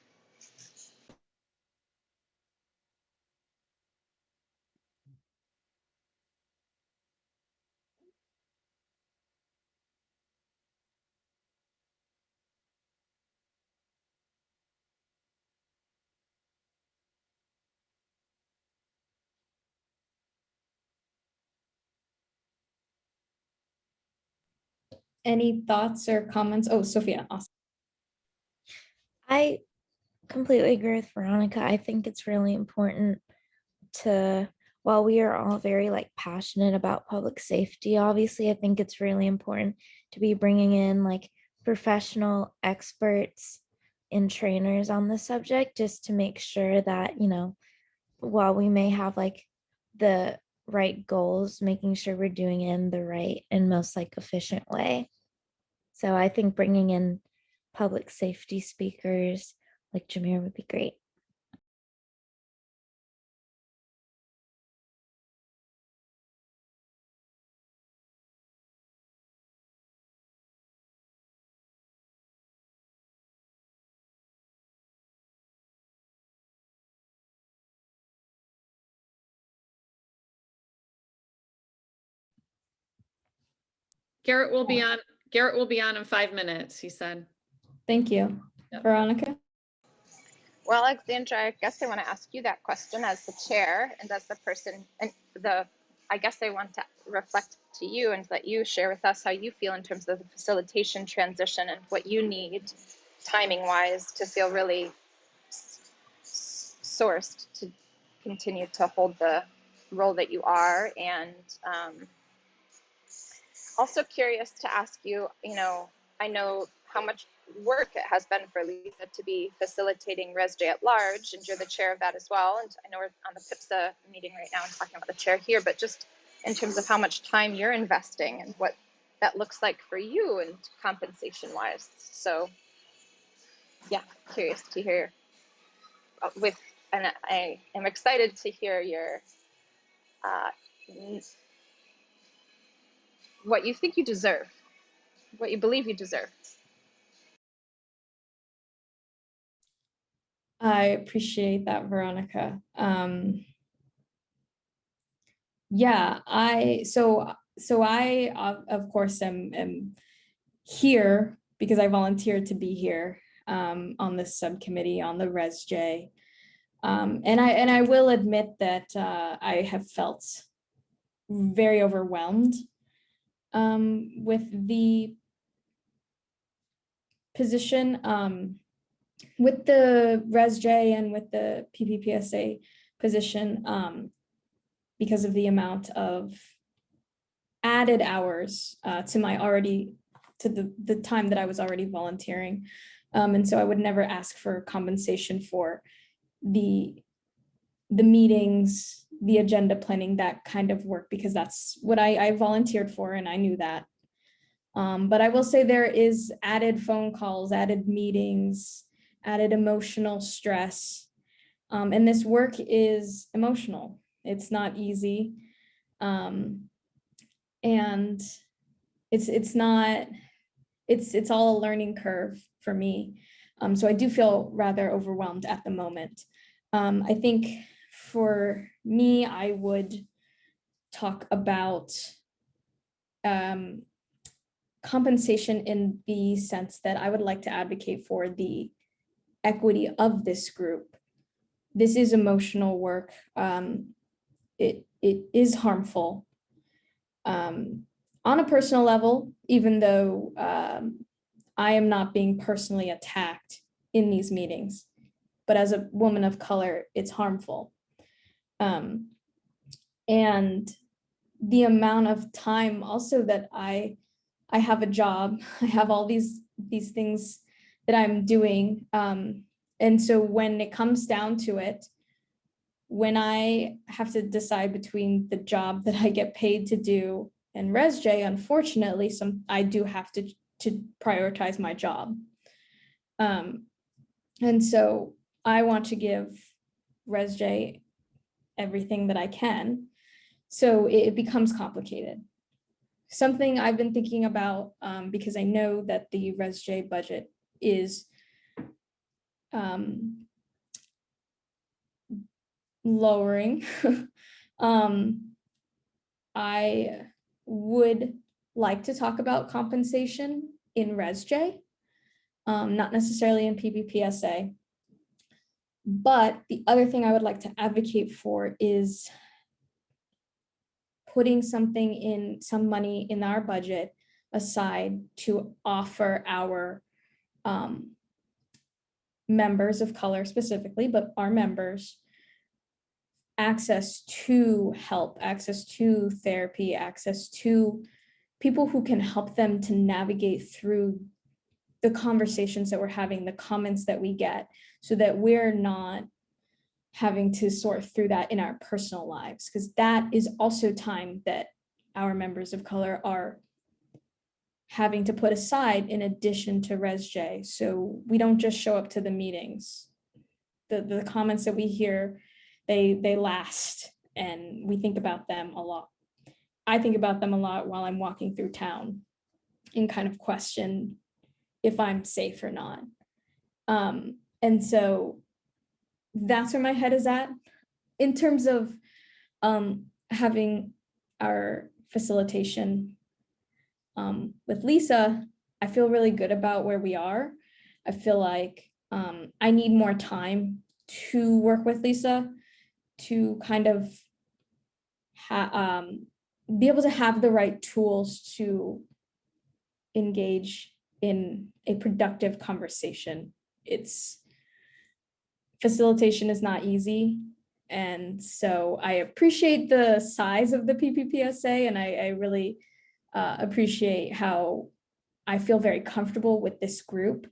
Any thoughts or comments? Oh, Sophia, awesome.
I completely agree with Veronica. I think it's really important to, while we are all very like passionate about public safety, obviously, I think it's really important to be bringing in like professional experts and trainers on the subject, just to make sure that, you know, while we may have like the right goals, making sure we're doing it in the right and most like efficient way. So I think bringing in public safety speakers like Jameer would be great.
Garrett will be on. Garrett will be on in 5 minutes, he said.
Thank you.
Yep.
Veronica?
Well, Alexandra, I guess I want to ask you that question as the chair and as the person, and I guess I want to reflect to you and let you share with us how you feel in terms of the facilitation transition and what you need timing wise to feel really sourced to continue to hold the role that you are. And also curious to ask you, I know how much work it has been for Lisa to be facilitating RESJ at large, and you're the chair of that as well. And I know we're on the PPPSA meeting right now and talking about the chair here, but just in terms of how much time you're investing and what that looks like for you and compensation wise. So yeah, curious to hear and I am excited to hear your what you think you deserve, what you believe you deserve.
I appreciate that, Veronica. Yeah, I of course am here because I volunteered to be here on this subcommittee on the RESJ. And I will admit that I have felt very overwhelmed with the position, with the RESJ and with the PPPSA position, because of the amount of added hours to the time that I was already volunteering. And so I would never ask for compensation for the meetings, the agenda planning, that kind of work, because that's what I volunteered for, and I knew that. But I will say there is added phone calls, added meetings, added emotional stress. And this work is emotional. It's not easy. And it's all a learning curve for me. So I do feel rather overwhelmed at the moment. I think for me, I would talk about compensation in the sense that I would like to advocate for the equity of this group. This is emotional work. It is harmful on a personal level, even though I am not being personally attacked in these meetings. But as a woman of color, it's harmful. And the amount of time also that I have a job, I have all these things that I'm doing. And so when it comes down to it, when I have to decide between the job that I get paid to do and RESJ, unfortunately, I do have to prioritize my job. And so I want to give RESJ everything that I can. So it becomes complicated. something I've been thinking about, because I know that the RESJ budget is lowering. I would like to talk about compensation in RESJ, not necessarily in PPPSA. But the other thing I would like to advocate for is putting some money in our budget aside to offer our members of color specifically, but our members, access to help, access to therapy, access to people who can help them to navigate through the conversations that we're having, the comments that we get, so that we're not having to sort through that in our personal lives, because that is also time that our members of color are having to put aside in addition to RESJ. So we don't just show up to the meetings. The comments that we hear, they last, and we think about them a lot. I think about them a lot while I'm walking through town and kind of question if I'm safe or not. And so that's where my head is at. In terms of having our facilitation with Lisa, I feel really good about where we are. I feel like I need more time to work with Lisa to kind of be able to have the right tools to engage in a productive conversation. Facilitation is not easy. And so I appreciate the size of the PPPSA, and I really appreciate how I feel very comfortable with this group.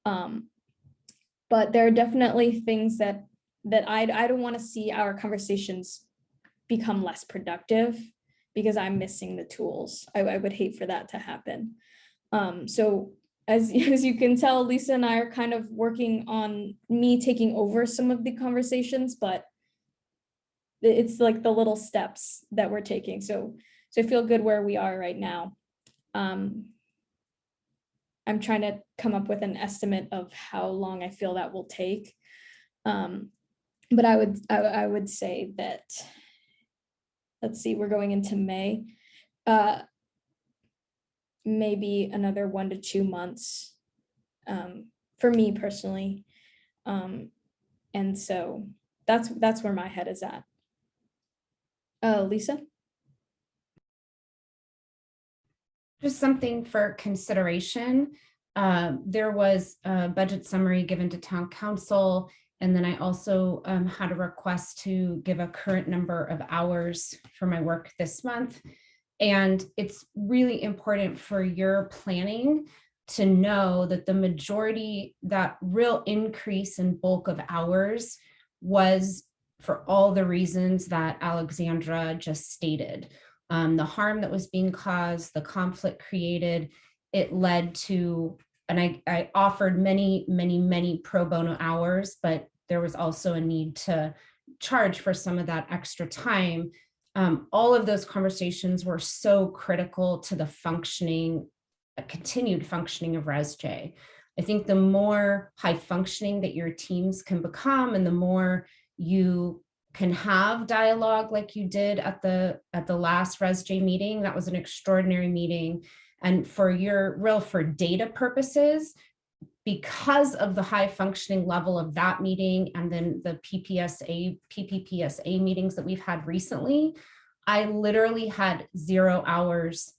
But there are definitely things that I don't want to see our conversations become less productive because I'm missing the tools. I would hate for that to happen. So as you can tell, Lisa and I are kind of working on me taking over some of the conversations, but it's like the little steps that we're taking. So I feel good where we are right now. I'm trying to come up with an estimate of how long I feel that will take. But I would say that, let's see, we're going into May. Maybe another 1 to 2 months for me personally. And so that's where my head is at. Lisa?
Just something for consideration. There was a budget summary given to town council, and then I also had a request to give a current number of hours for my work this month. And it's really important for your planning to know that the majority, that real increase in bulk of hours was for all the reasons that Alexandra just stated. The harm that was being caused, the conflict created, it led to, and I offered many pro bono hours, but there was also a need to charge for some of that extra time. All of those conversations were so critical to the continued functioning of RESJ. I think the more high functioning that your teams can become, and the more you can have dialogue like you did at the last RESJ meeting, that was an extraordinary meeting. And for data purposes, because of the high functioning level of that meeting, and then the PPPSA meetings that we've had recently, I literally had 0 hours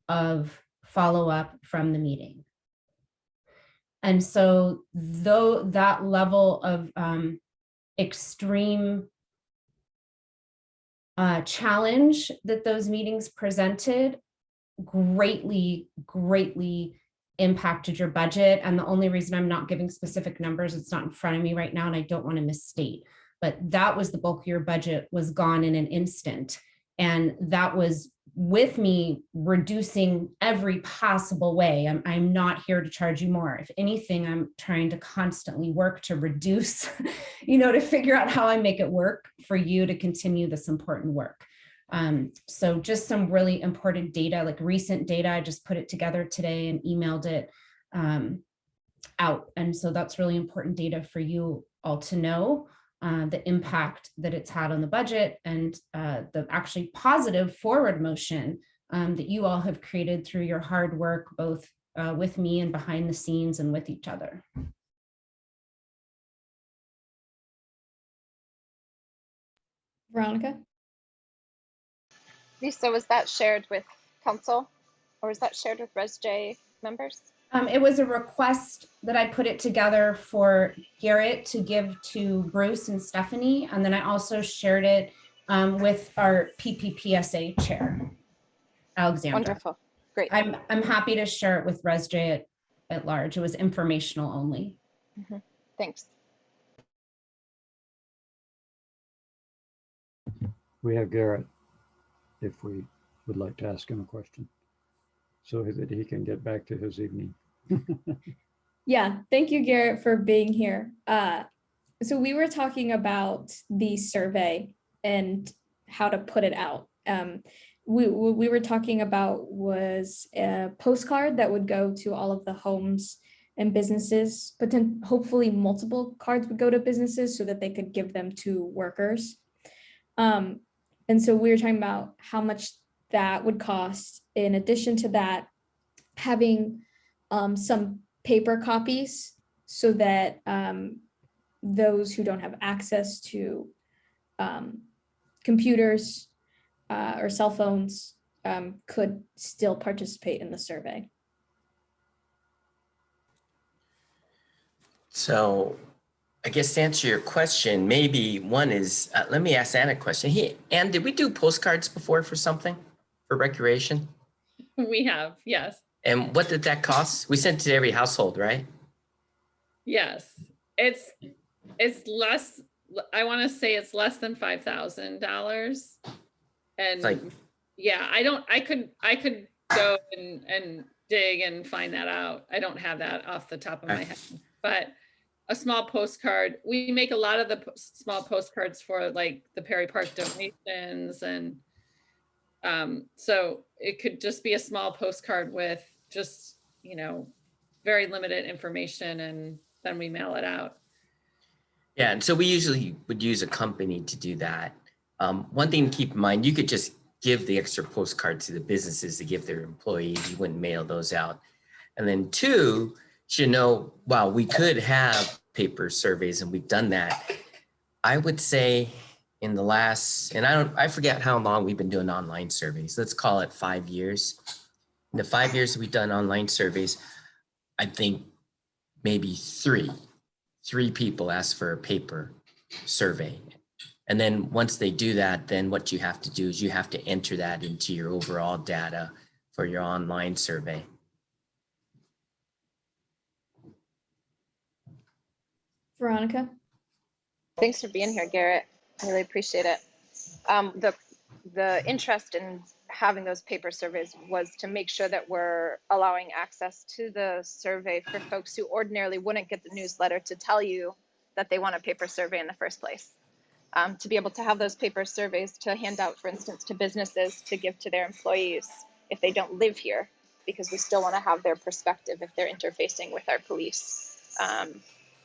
of follow-up from the meeting. And so though that level of extreme challenge that those meetings presented greatly impacted your budget. And the only reason I'm not giving specific numbers, it's not in front of me right now, and I don't want to misstate, but that was the bulk of your budget was gone in an instant. And that was with me reducing every possible way. I'm not here to charge you more. If anything, I'm trying to constantly work to reduce, to figure out how I make it work for you to continue this important work. So just some really important data, like recent data. I just put it together today and emailed it out. And so that's really important data for you all to know, the impact that it's had on the budget, and the actually positive forward motion that you all have created through your hard work, both with me and behind the scenes and with each other.
Veronica?
Lisa, was that shared with council or was that shared with RESJ members?
It was a request that I put it together for Garrett to give to Bruce and Stephanie. And then I also shared it with our PPPSA chair, Alexandra.
Wonderful. Great.
I'm happy to share it with RESJ at large. It was informational only.
Thanks.
We have Garrett, if we would like to ask him a question, so that he can get back to his evening.
Yeah, thank you, Garrett, for being here. So we were talking about the survey and how to put it out. We were talking about was a postcard that would go to all of the homes and businesses, but then hopefully multiple cards would go to businesses so that they could give them to workers. And so we were talking about how much that would cost. In addition to that, having some paper copies so that those who don't have access to computers or cell phones could still participate in the survey.
So I guess to answer your question, maybe one is, let me ask Ann a question. Ann, did we do postcards before for something, for recreation?
We have, yes.
And what did that cost? We sent it to every household, right?
Yes, it's less, I want to say it's less than $5,000. And
Like,
yeah, I could go and dig and find that out. I don't have that off the top of my head, but a small postcard, we make a lot of the small postcards for like the Perry Park donations. And so it could just be a small postcard with just, you know, very limited information, and then we mail it out.
yeah, and so we usually would use a company to do that. One thing to keep in mind, you could just give the extra postcard to the businesses to give their employees. You wouldn't mail those out. And then two, you know, while we could have paper surveys, and we've done that, I would say in the last, and I forget how long we've been doing online surveys. Let's call it 5 years. In the 5 years we've done online surveys, I think maybe three people ask for a paper survey. And then once they do that, then what you have to do is you have to enter that into your overall data for your online survey.
Veronica?
Thanks for being here, Garrett. I really appreciate it. The interest in having those paper surveys was to make sure that we're allowing access to the survey for folks who ordinarily wouldn't get the newsletter to tell you that they want a paper survey in the first place. To be able to have those paper surveys to hand out, for instance, to businesses to give to their employees if they don't live here, because we still want to have their perspective if they're interfacing with our police.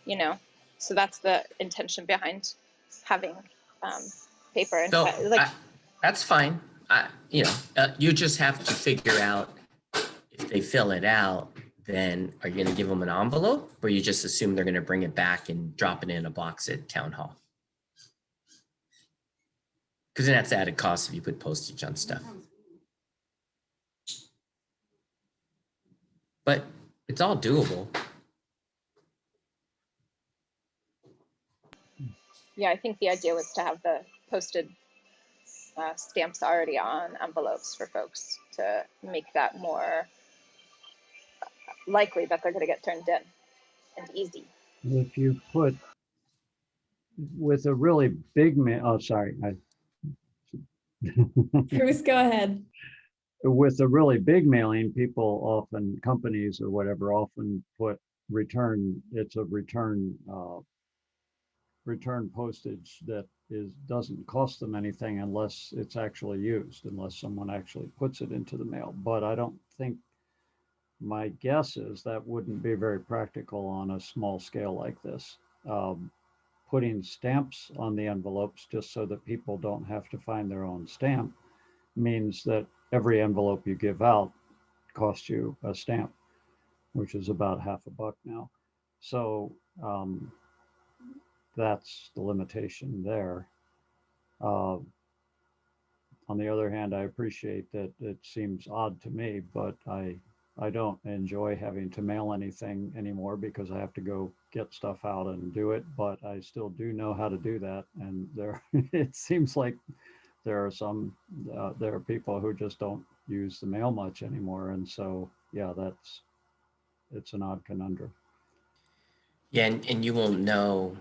You know, so that's the intention behind having paper. And
So
like,
that's fine. You know, you just have to figure out if they fill it out, then are you going to give them an envelope, or you just assume they're going to bring it back and drop it in a box at town hall? Because then that's added cost if you put postage on stuff. But it's all doable.
yeah, I think the idea was to have the posted stamps already on envelopes for folks to make that more likely that they're going to get turned in and easy.
If you put with a really big mail, oh, sorry.
Bruce, go ahead.
With a really big mailing, people often, companies or whatever, often put return, it's a return postage that doesn't cost them anything unless it's actually used, unless someone actually puts it into the mail. But I don't think, my guess is that wouldn't be very practical on a small scale like this. Putting stamps on the envelopes just so that people don't have to find their own stamp means that every envelope you give out costs you a stamp, which is about $50 now. So that's the limitation there. On the other hand, I appreciate that it seems odd to me, but I don't enjoy having to mail anything anymore because I have to go get stuff out and do it, but I still do know how to do that. And there, it seems like there are people who just don't use the mail much anymore. And so, yeah, it's an odd conundrum.
Yeah, and you won't know,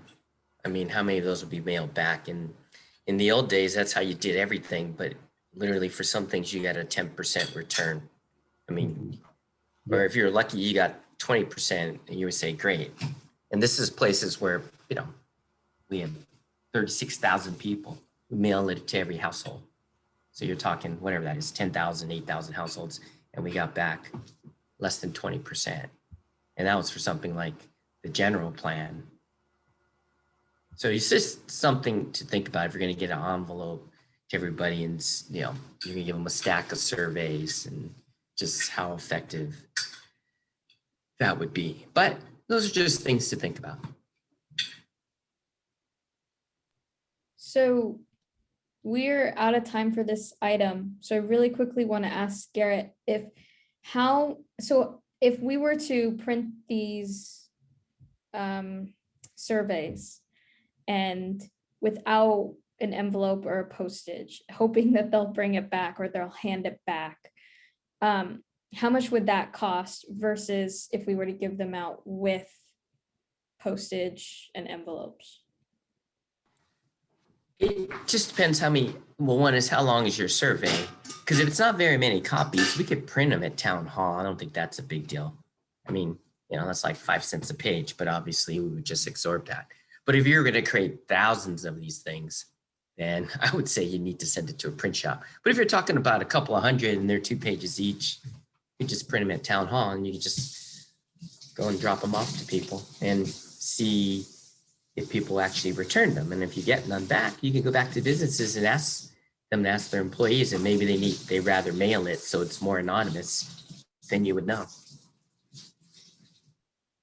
I mean, how many of those will be mailed back. And in the old days, that's how you did everything. But literally for some things, you got a 10% return. I mean, or if you're lucky, you got 20%, and you would say, great. And this is places where, you know, we have 36,000 people who mail it to every household. So you're talking whatever that is, 10,000, 8,000 households, and we got back less than 20%. And that was for something like the general plan. So it's just something to think about if you're going to get an envelope to everybody, and you know, you're going to give them a stack of surveys, and just how effective that would be. But those are just things to think about.
So we're out of time for this item. So I really quickly want to ask Garrett if we were to print these surveys and without an envelope or a postage, hoping that they'll bring it back or they'll hand it back, how much would that cost versus if we were to give them out with postage and envelopes?
It just depends how many, well, one is how long is your survey? Because if it's not very many copies, we could print them at town hall. I don't think that's a big deal. I mean, you know, that's like 5 cents a page, but obviously we would just absorb that. But if you're going to create thousands of these things, then I would say you need to send it to a print shop. But if you're talking about a couple of hundred and they're 2 pages each, you just print them at town hall, and you can just go and drop them off to people and see if people actually return them. And if you get none back, you can go back to businesses and ask them to ask their employees, and maybe they rather mail it so it's more anonymous, then you would know.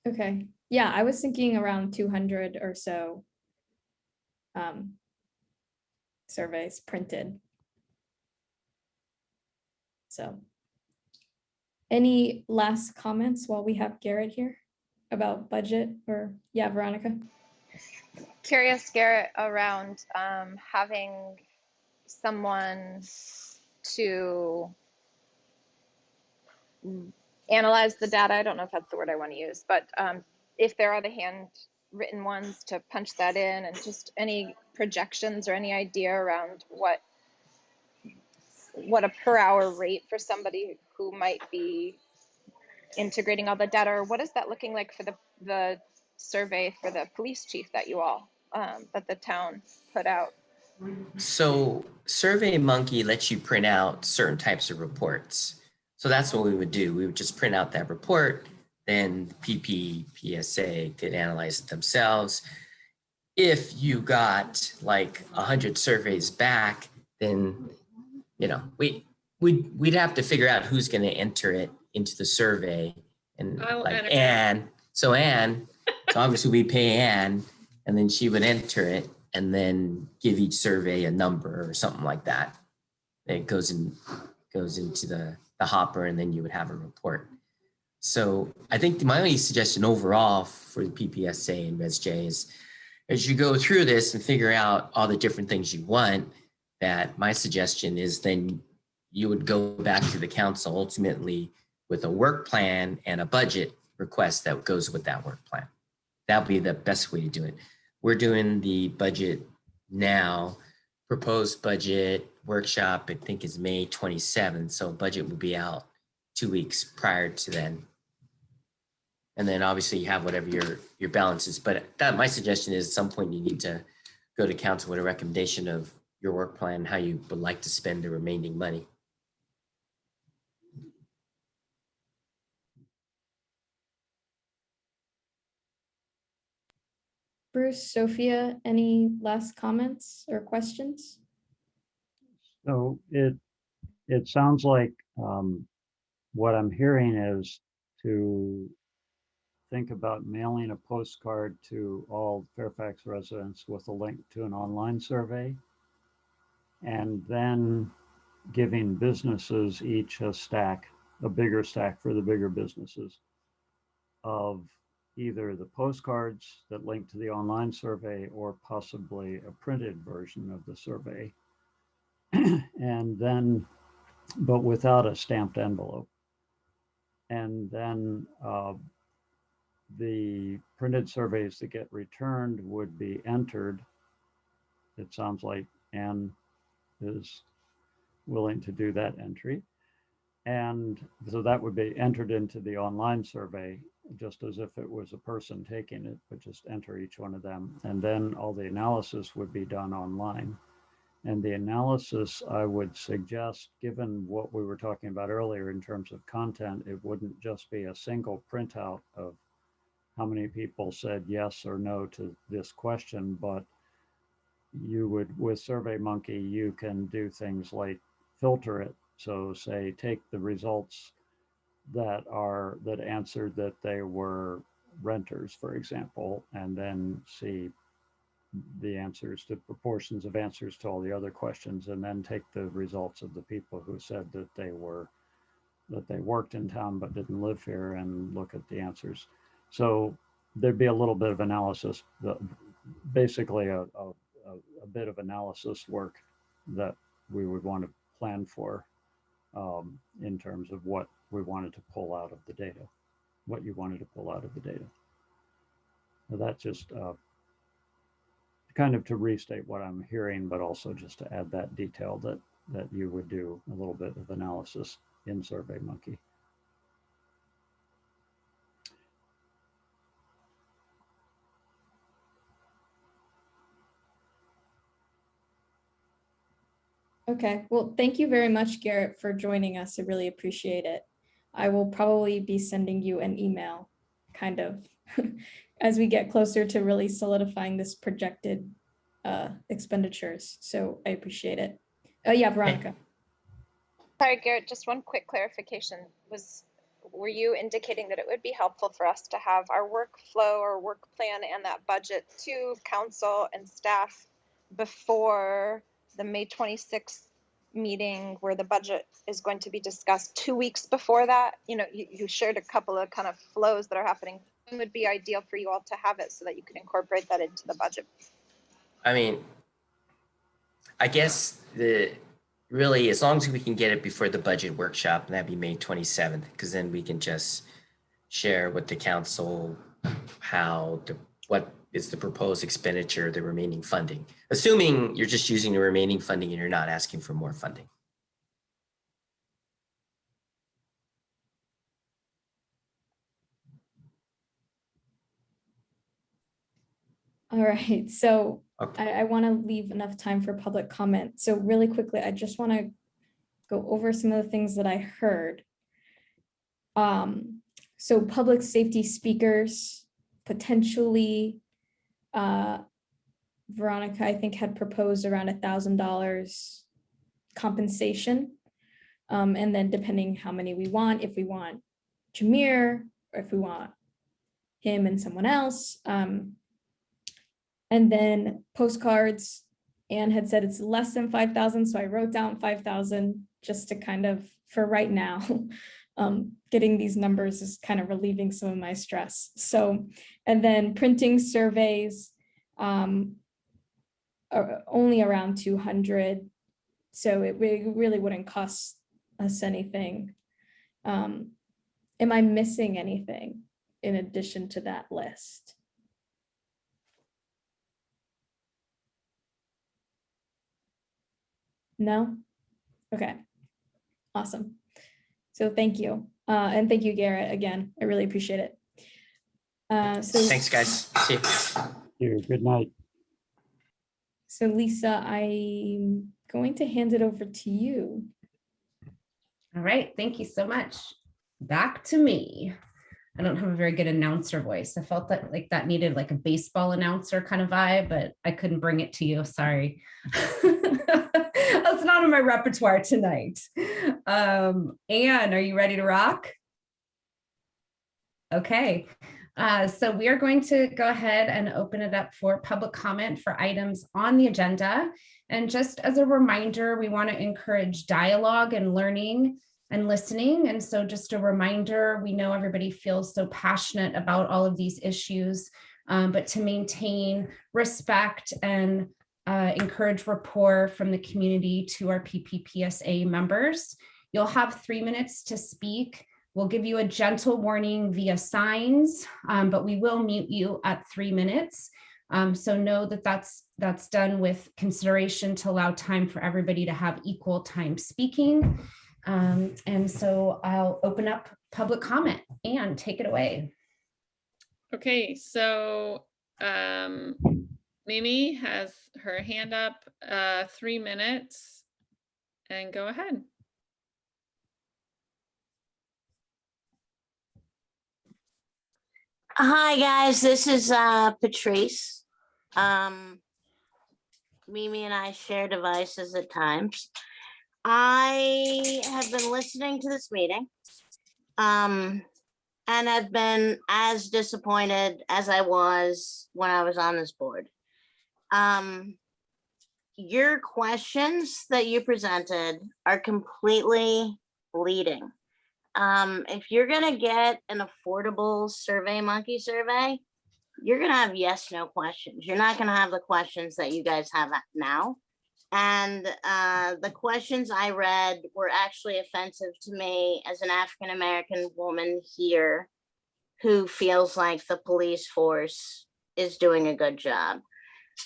Okay. Yeah, I was thinking around 200 or so surveys printed. So any last comments while we have Garrett here about budget? Or yeah, Veronica?
Curious, Garrett, around having someone to analyze the data. I don't know if that's the word I want to use, but if there are the handwritten ones, to punch that in, and just any projections or any idea around what a per hour rate for somebody who might be integrating all the data, or what is that looking like for the survey for the police chief that you all that the town put out?
So SurveyMonkey lets you print out certain types of reports. So that's what we would do. We would just print out that report, then PPPSA could analyze it themselves. If you got like 100 surveys back, then, you know, we'd have to figure out who's going to enter it into the survey. And like Anne, so obviously we pay Anne, and then she would enter it and then give each survey a number or something like that. It goes into the hopper, and then you would have a report. So I think my only suggestion overall for the PPPSA and RESJ is, as you go through this and figure out all the different things you want, that my suggestion is then you would go back to the council ultimately with a work plan and a budget request that goes with that work plan. That would be the best way to do it. We're doing the budget now. Proposed budget workshop, I think, is May 27th. So budget will be out 2 weeks prior to then. And then obviously you have whatever your balance is. But that, my suggestion is at some point you need to go to council with a recommendation of your work plan, how you would like to spend the remaining money.
Bruce, Sophia, any last comments or questions?
So it sounds like what I'm hearing is to think about mailing a postcard to all Fairfax residents with a link to an online survey, and then giving businesses each a bigger stack for the bigger businesses of either the postcards that link to the online survey or possibly a printed version of the survey. And then, but without a stamped envelope. And then the printed surveys that get returned would be entered. It sounds like Anne is willing to do that entry. And so that would be entered into the online survey, just as if it was a person taking it, but just enter each one of them. And then all the analysis would be done online. And the analysis, I would suggest, given what we were talking about earlier in terms of content, it wouldn't just be a single printout of how many people said yes or no to this question, but you would, with SurveyMonkey, you can do things like filter it. So say, take the results that answered that they were renters, for example, and then see the answers to proportions of answers to all the other questions, and then take the results of the people who said that they worked in town but didn't live here and look at the answers. So there'd be a little bit of analysis, basically a bit of analysis work that we would want to plan for in terms of what we wanted to pull out of the data, what you wanted to pull out of the data. So that's just kind of to restate what I'm hearing, but also just to add that detail that you would do a little bit of analysis in SurveyMonkey.
Okay, well, thank you very much, Garrett, for joining us. I really appreciate it. I will probably be sending you an email kind of as we get closer to really solidifying this projected expenditures. So I appreciate it. Yeah, Veronica.
Sorry, Garrett, just one quick clarification. Were you indicating that it would be helpful for us to have our workflow or work plan and that budget to council and staff before the May 26th meeting where the budget is going to be discussed 2 weeks before that? You know, you shared a couple of kind of flows that are happening. It would be ideal for you all to have it so that you can incorporate that into the budget.
I mean, I guess really, as long as we can get it before the budget workshop, and that'd be May 27th, because then we can just share with the council what is the proposed expenditure, the remaining funding, assuming you're just using the remaining funding and you're not asking for more funding.
All right, so
Okay.
I want to leave enough time for public comment. So really quickly, I just want to go over some of the things that I heard. So public safety speakers, potentially, Veronica, I think, had proposed around $1,000 compensation. And then depending how many we want, if we want Jameer, or if we want him and someone else. And then postcards, Anne had said it's less than 5,000. So I wrote down 5,000 just to kind of, for right now, getting these numbers is kind of relieving some of my stress. So, and then printing surveys, are only around 200. So it really wouldn't cost us anything. Am I missing anything in addition to that list? No? Okay, awesome. So thank you. And thank you, Garrett, again. I really appreciate it. So
Thanks, guys. See you.
Good night.
So Lisa, I'm going to hand it over to you.
All right, thank you so much. Back to me. I don't have a very good announcer voice. I felt that like that needed like a baseball announcer kind of vibe, but I couldn't bring it to you. Sorry. That's not in my repertoire tonight. Anne, are you ready to rock? Okay. So we are going to go ahead and open it up for public comment for items on the agenda. And just as a reminder, we want to encourage dialogue and learning and listening. And so just a reminder, we know everybody feels so passionate about all of these issues, but to maintain respect and encourage rapport from the community to our PPPSA members. You'll have 3 minutes to speak. We'll give you a gentle warning via signs, but we will mute you at 3 minutes. So know that that's done with consideration to allow time for everybody to have equal time speaking. And so I'll open up public comment. Anne, take it away.
Okay, so Mimi has her hand up, 3 minutes, and go ahead.
Hi guys, this is Patrice. Mimi and I share devices at times. I have been listening to this meeting and have been as disappointed as I was when I was on this board. Your questions that you presented are completely leading. If you're gonna get an affordable Survey Monkey survey, you're gonna have yes, no questions. You're not gonna have the questions that you guys have now. And the questions I read were actually offensive to me as an African-American woman here who feels like the police force is doing a good job.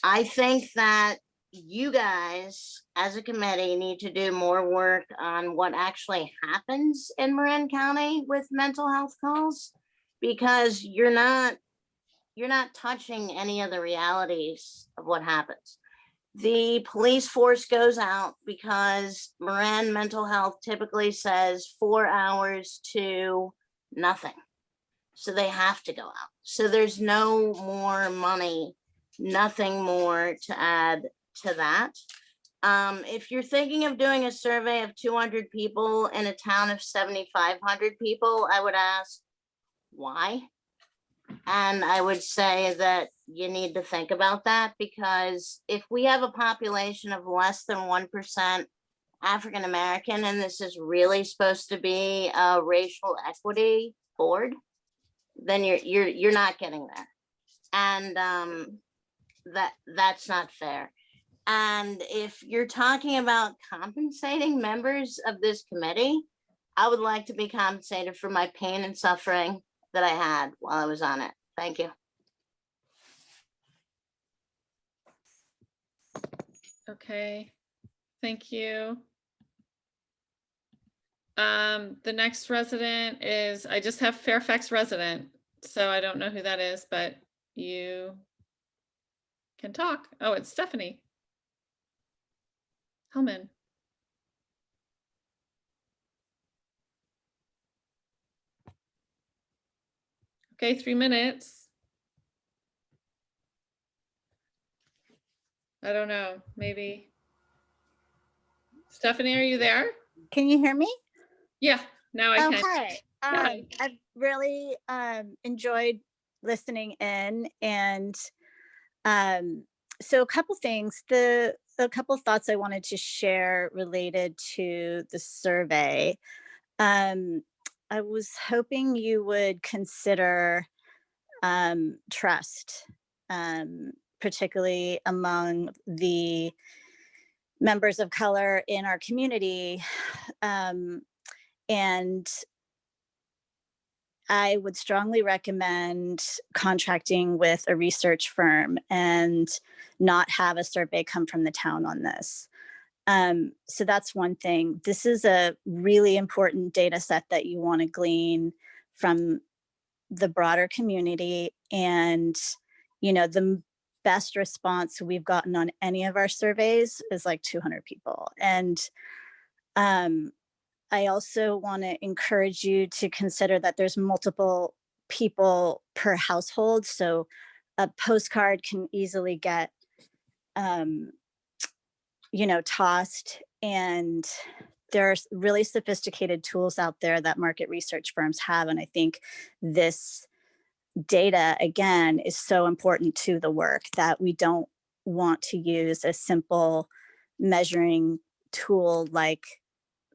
I think that you guys as a committee need to do more work on what actually happens in Marin County with mental health calls, because you're not touching any of the realities of what happens. The police force goes out because Marin mental health typically says 4 hours to nothing. So they have to go out. So there's no more money, nothing more to add to that. If you're thinking of doing a survey of 200 people in a town of 7,500 people, I would ask why? And I would say that you need to think about that, because if we have a population of less than 1% African American, and this is really supposed to be a racial equity board, then you're not getting there. And that's not fair. And if you're talking about compensating members of this committee, I would like to be compensated for my pain and suffering that I had while I was on it. Thank you.
Okay, thank you. The next resident is, I just have Fairfax resident, so I don't know who that is, but you can talk. Oh, it's Stephanie Hellman. Okay, 3 minutes. I don't know, maybe. Stephanie, are you there?
Can you hear me?
Yeah, now I can.
Hi. I've really enjoyed listening in, and so a couple things. A couple thoughts I wanted to share related to the survey. I was hoping you would consider trust, particularly among the members of color in our community. And I would strongly recommend contracting with a research firm and not have a survey come from the town on this. So that's one thing. This is a really important data set that you want to glean from the broader community. And, you know, the best response we've gotten on any of our surveys is like 200 people. And I also want to encourage you to consider that there's multiple people per household. So a postcard can easily get, tossed, and there's really sophisticated tools out there that market research firms have. And I think this data, again, is so important to the work that we don't want to use a simple measuring tool like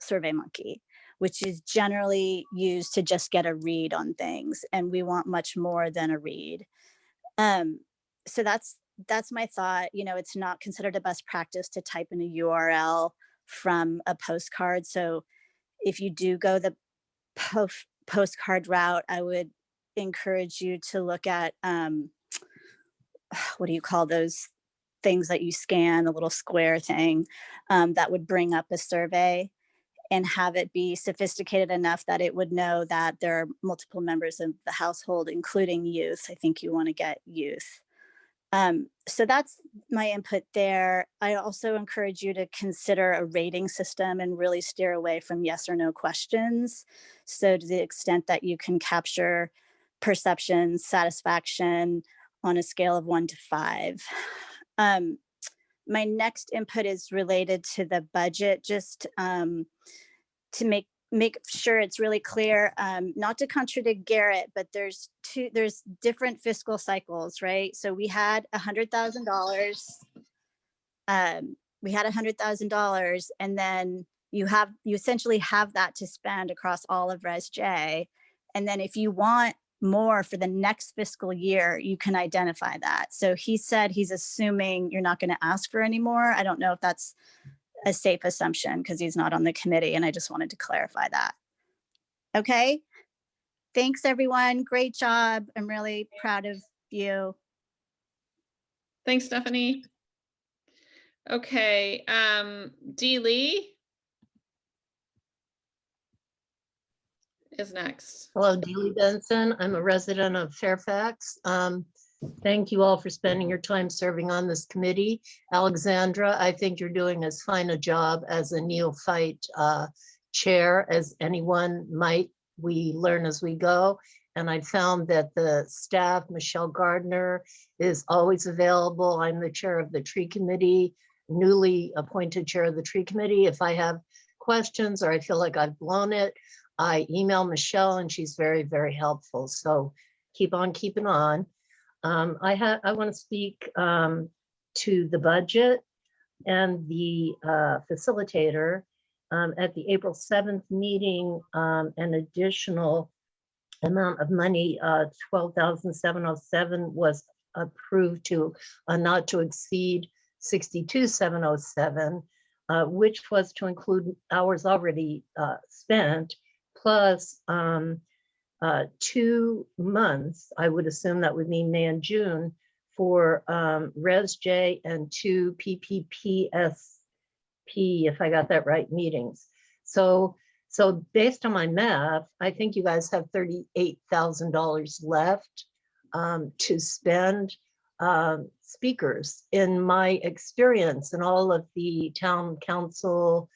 SurveyMonkey, which is generally used to just get a read on things. And we want much more than a read. So that's my thought. It's not considered a best practice to type in a URL from a postcard. So if you do go the postcard route, I would encourage you to look at what do you call those things that you scan, the little square thing that would bring up a survey, and have it be sophisticated enough that it would know that there are multiple members of the household, including youth. I think you want to get youth. So that's my input there. I also encourage you to consider a rating system and really steer away from yes or no questions. So to the extent that you can capture perception, satisfaction on a scale of 1 to 5. My next input is related to the budget, just to make sure it's really clear, not to contradict Garrett, but there's different fiscal cycles, right? So we had $100,000. We had $100,000, and then you essentially have that to spend across all of RESJ. And then if you want more for the next fiscal year, you can identify that. So he said he's assuming you're not going to ask for any more. I don't know if that's a safe assumption because he's not on the committee, and I just wanted to clarify that. Okay. Thanks, everyone. Great job. I'm really proud of you.
Thanks, Stephanie. Okay, Dee Lee is next.
Hello, Dealey Benson. I'm a resident of Fairfax. Thank you all for spending your time serving on this committee. Alexandra, I think you're doing as fine a job as a neophyte chair as anyone might. We learn as we go. And I found that the staff, Michelle Gardner, is always available. I'm the chair of the tree committee, newly appointed chair of the tree committee. If I have questions or I feel like I've blown it, I email Michelle and she's very, very helpful. So keep on keeping on. I want to speak to the budget and the facilitator. At the April 7th meeting, an additional amount of money, $12,707 was approved to not to exceed $62,707, which was to include hours already spent, plus 2 months, I would assume that would mean May and June, for RESJ and 2 PPPSA, if I got that right, meetings. So based on my math, I think you guys have $38,000 left to spend. Speakers, in my experience in all of the town council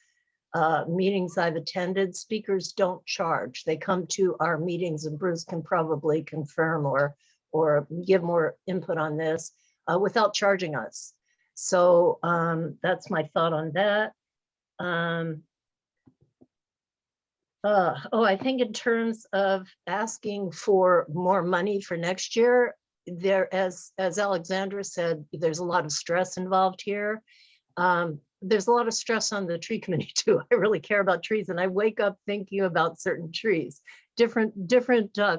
meetings I've attended, speakers don't charge. They come to our meetings, and Bruce can probably confirm or give more input on this without charging us. So that's my thought on that. I think in terms of asking for more money for next year, there, as Alexandra said, there's a lot of stress involved here. There's a lot of stress on the tree committee too. I really care about trees, and I wake up thinking about certain trees, different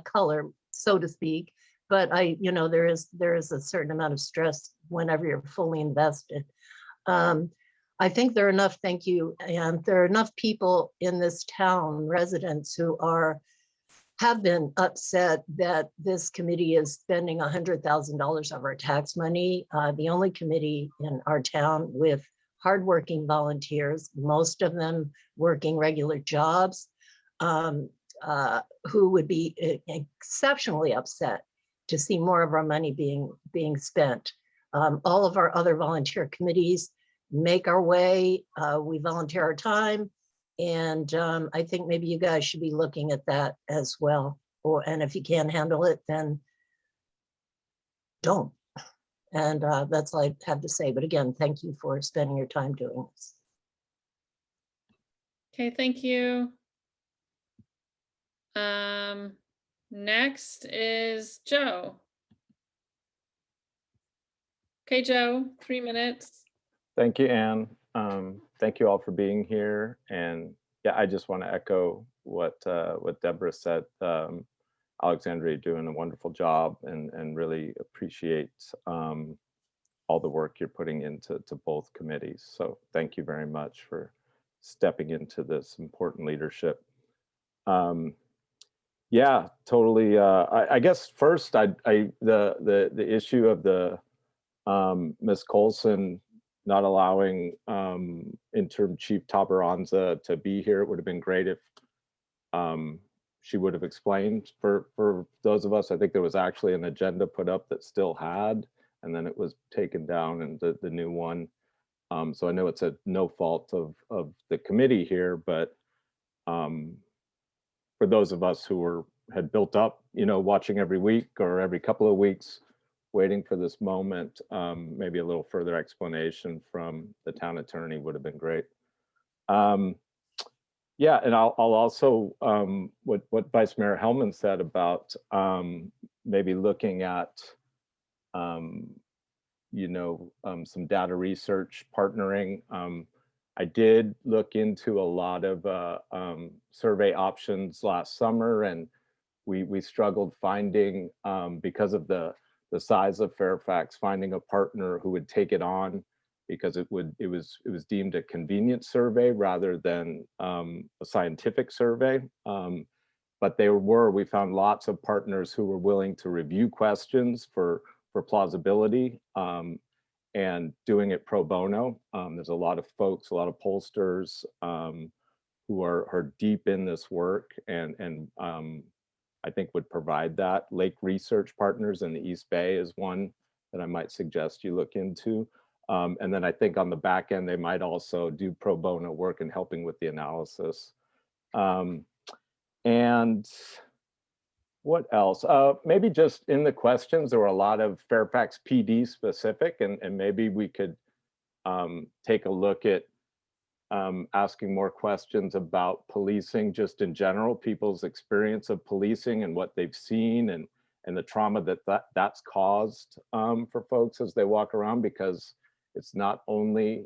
color, so to speak. But there is a certain amount of stress whenever you're fully invested. I think there are enough, thank you, and there are enough people in this town, residents, who have been upset that this committee is spending $100,000 of our tax money. The only committee in our town with hardworking volunteers, most of them working regular jobs, who would be exceptionally upset to see more of our money being spent All of our other volunteer committees make our way. We volunteer our time. And I think maybe you guys should be looking at that as well. And if you can't handle it, then don't. And that's all I have to say. But again, thank you for spending your time doing this.
Okay, thank you. Next is Joe. Okay, Joe, 3 minutes.
Thank you, Anne. Thank you all for being here. And yeah, I just want to echo what Deborah said. Alexandra, you're doing a wonderful job, and really appreciate all the work you're putting into both committees. So thank you very much for stepping into this important leadership. Yeah, totally. I guess first, the issue of the Ms. Colson not allowing interim Chief Tabaranza to be here. It would have been great if she would have explained for those of us. I think there was actually an agenda put up that still had, and then it was taken down, and the new one. So I know it's a no fault of the committee here, but for those of us who had built up, watching every week or every couple of weeks, waiting for this moment, maybe a little further explanation from the town attorney would have been great. Yeah, and I'll also, what Vice Mayor Hellman said about maybe looking at, some data research partnering. I did look into a lot of survey options last summer, and we struggled finding, because of the size of Fairfax, finding a partner who would take it on, because it was deemed a convenience survey rather than a scientific survey. But we found lots of partners who were willing to review questions for plausibility, and doing it pro bono. There's a lot of folks, a lot of pollsters who are deep in this work, and I think would provide that. Lake Research Partners in the East Bay is one that I might suggest you look into. And then I think on the back end, they might also do pro bono work in helping with the analysis. And what else? Maybe just in the questions, there were a lot of Fairfax PD specific, and maybe we could take a look at asking more questions about policing just in general, people's experience of policing and what they've seen, and the trauma that's caused for folks as they walk around, because it's not only,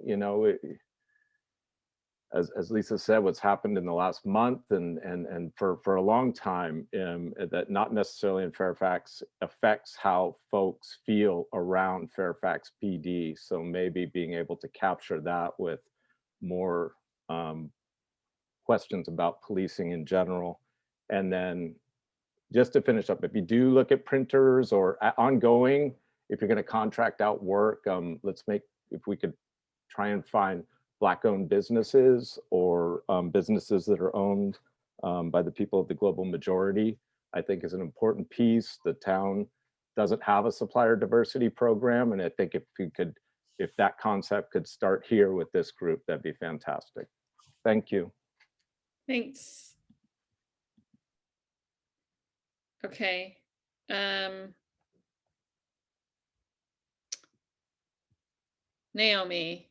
as Lisa said, what's happened in the last month and for a long time, that not necessarily in Fairfax affects how folks feel around Fairfax PD. So maybe being able to capture that with more questions about policing in general. And then just to finish up, if you do look at printers or ongoing, if you're going to contract out work, if we could try and find Black-owned businesses or businesses that are owned by the people of the global majority, I think is an important piece. The town doesn't have a supplier diversity program, and I think if that concept could start here with this group, that'd be fantastic. Thank you.
Thanks. Okay. Naomi.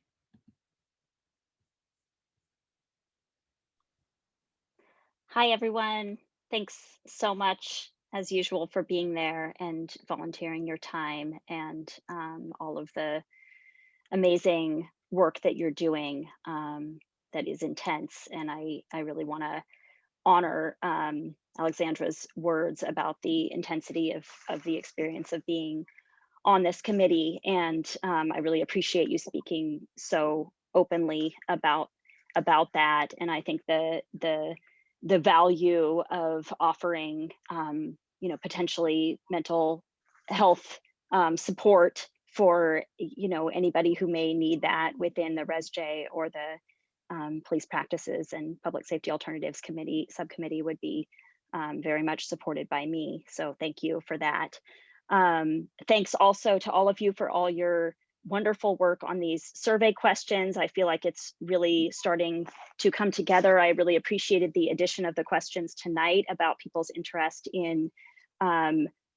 Hi, everyone. Thanks so much, as usual, for being there and volunteering your time, and all of the amazing work that you're doing that is intense. And I really want to honor Alexandra's words about the intensity of the experience of being on this committee. And I really appreciate you speaking so openly about that. And I think the value of offering, potentially mental health support for, anybody who may need that within the RESJ or the Police Practices and Public Safety Alternatives Subcommittee would be very much supported by me. So thank you for that. Thanks also to all of you for all your wonderful work on these survey questions. I feel like it's really starting to come together. I really appreciated the addition of the questions tonight about people's interest in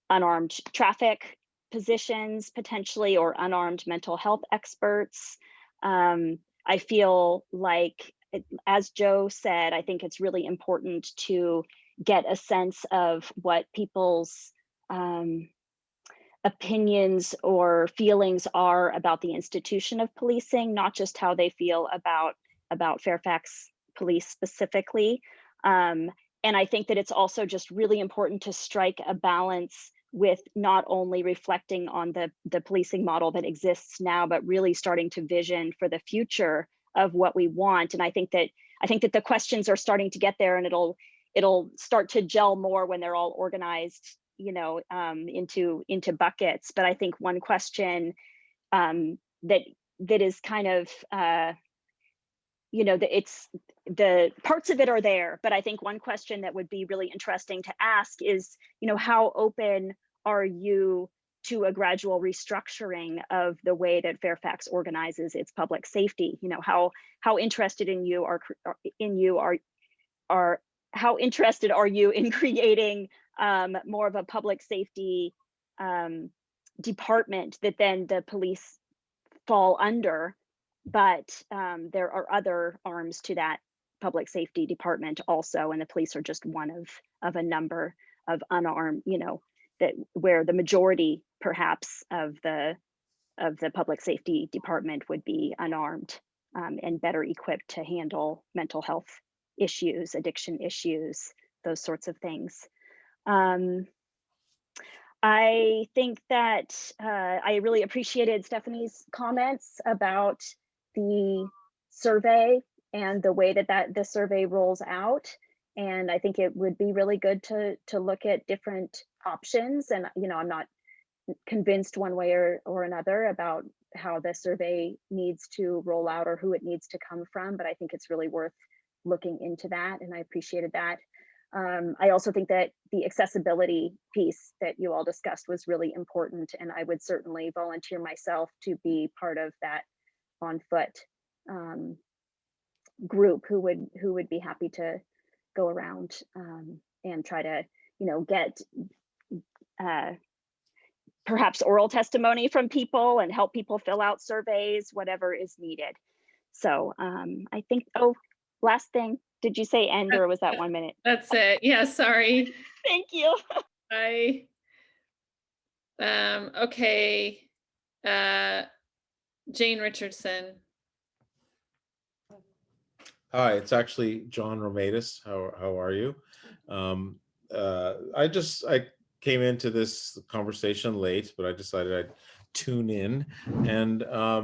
unarmed traffic positions potentially, or unarmed mental health experts. I feel like, as Joe said, I think it's really important to get a sense of what people's opinions or feelings are about the institution of policing, not just how they feel about Fairfax Police specifically. And I think that it's also just really important to strike a balance with not only reflecting on the policing model that exists now, but really starting to vision for the future of what we want. And I think that the questions are starting to get there, and it'll start to gel more when they're all organized, you know, into buckets. But I think one question that is kind of you know, it's the parts of it are there, but I think one question that would be really interesting to ask is, you know, how open are you to a gradual restructuring of the way that Fairfax organizes its public safety? You know, how interested how interested are you in creating more of a public safety department that then the police fall under, but there are other arms to that public safety department also, and the police are just one of a number of unarmed, you know, that where the majority perhaps of the public safety department would be unarmed and better equipped to handle mental health issues, addiction issues, those sorts of things. I think that I really appreciated Stephanie's comments about the survey and the way that the survey rolls out. And I think it would be really good to look at different options. And, you know, I'm not convinced one way or another about how the survey needs to roll out or who it needs to come from, but I think it's really worth looking into that, and I appreciated that. I also think that the accessibility piece that you all discussed was really important, and I would certainly volunteer myself to be part of that on foot group who would be happy to go around and try to, you know, get perhaps oral testimony from people and help people fill out surveys, whatever is needed. So I think, oh, last thing, did you say end or was that 1 minute?
That's it. Yeah, sorry.
Thank you.
Okay. Jane Richardson.
Hi, it's actually John Romatis. How are you? I came into this conversation late, but I decided I'd tune in. And I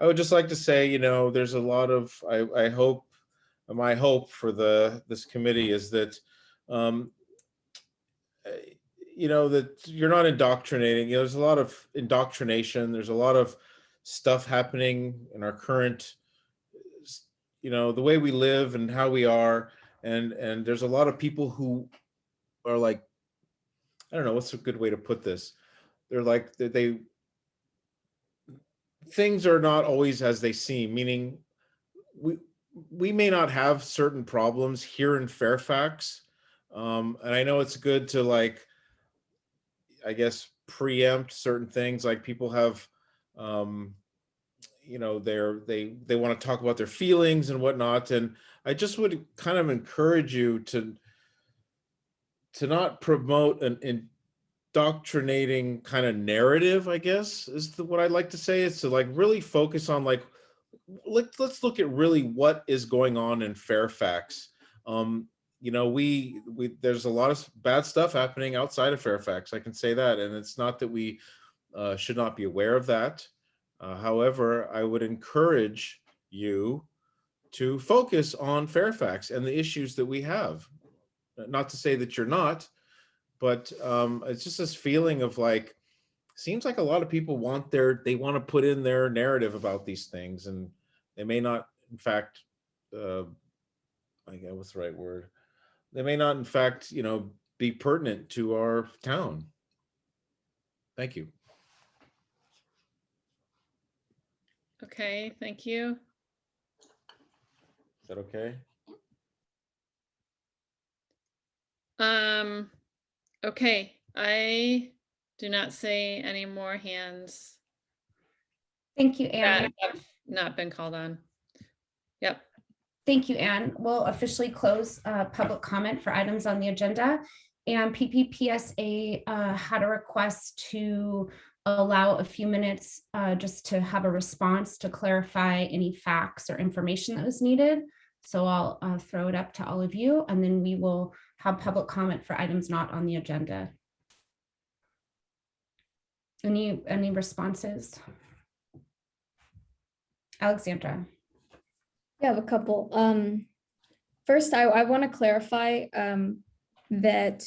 would just like to say, you know, there's a lot of, I hope, my hope for this committee is that, you know, that you're not indoctrinating. You know, there's a lot of indoctrination. There's a lot of stuff happening in our current, you know, the way we live and how we are. And there's a lot of people who are like, I don't know, what's a good way to put this? They're like, things are not always as they seem, meaning we may not have certain problems here in Fairfax. And I know it's good to, like, I guess, preempt certain things, like people have, you know, they want to talk about their feelings and whatnot. And I just would kind of encourage you to not promote an indoctrinating kind of narrative, I guess, is what I'd like to say, is to, like, really focus on, like, let's look at really what is going on in Fairfax. You know, there's a lot of bad stuff happening outside of Fairfax. I can say that, and it's not that we should not be aware of that. However, I would encourage you to focus on Fairfax and the issues that we have. Not to say that you're not, but it's just this feeling of, like, seems like a lot of people want they want to put in their narrative about these things, and they may not, in fact, I guess what's the right word? They may not, in fact, you know, be pertinent to our town. Thank you.
Okay, thank you.
Is that okay?
Okay, I do not see any more hands
Thank you,
that
Anne.
have not been called on. Yep.
Thank you, Anne. We'll officially close public comment for items on the agenda. And PPPSA had a request to allow a few minutes just to have a response to clarify any facts or information that was needed. So I'll throw it up to all of you, and then we will have public comment for items not on the agenda. Any responses? Alexandra.
Yeah, I have a couple. First, I want to clarify that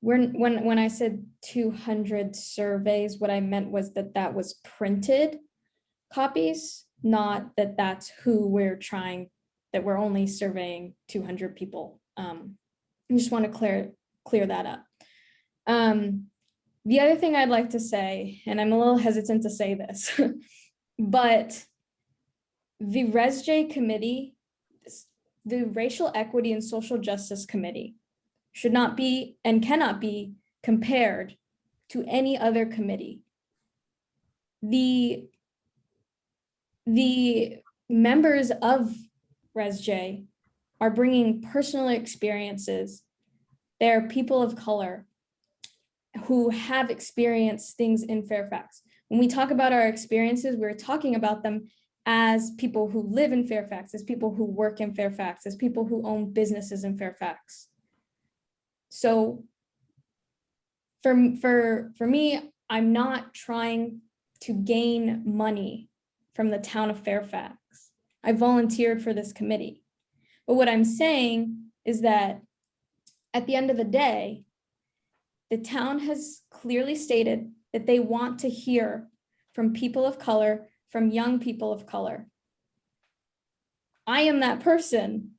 when I said 200 surveys, what I meant was that was printed copies, not that that's who that we're only surveying 200 people. I just want to clear that up. The other thing I'd like to say, and I'm a little hesitant to say this, but the RESJ committee, the Racial Equity and Social Justice Committee, should not be and cannot be compared to any other committee. The members of RESJ are bringing personal experiences. They're people of color who have experienced things in Fairfax. When we talk about our experiences, we're talking about them as people who live in Fairfax, as people who work in Fairfax, as people who own businesses in Fairfax. So for me, I'm not trying to gain money from the town of Fairfax. I volunteered for this committee. But what I'm saying is that at the end of the day, the town has clearly stated that they want to hear from people of color, from young people of color. I am that person,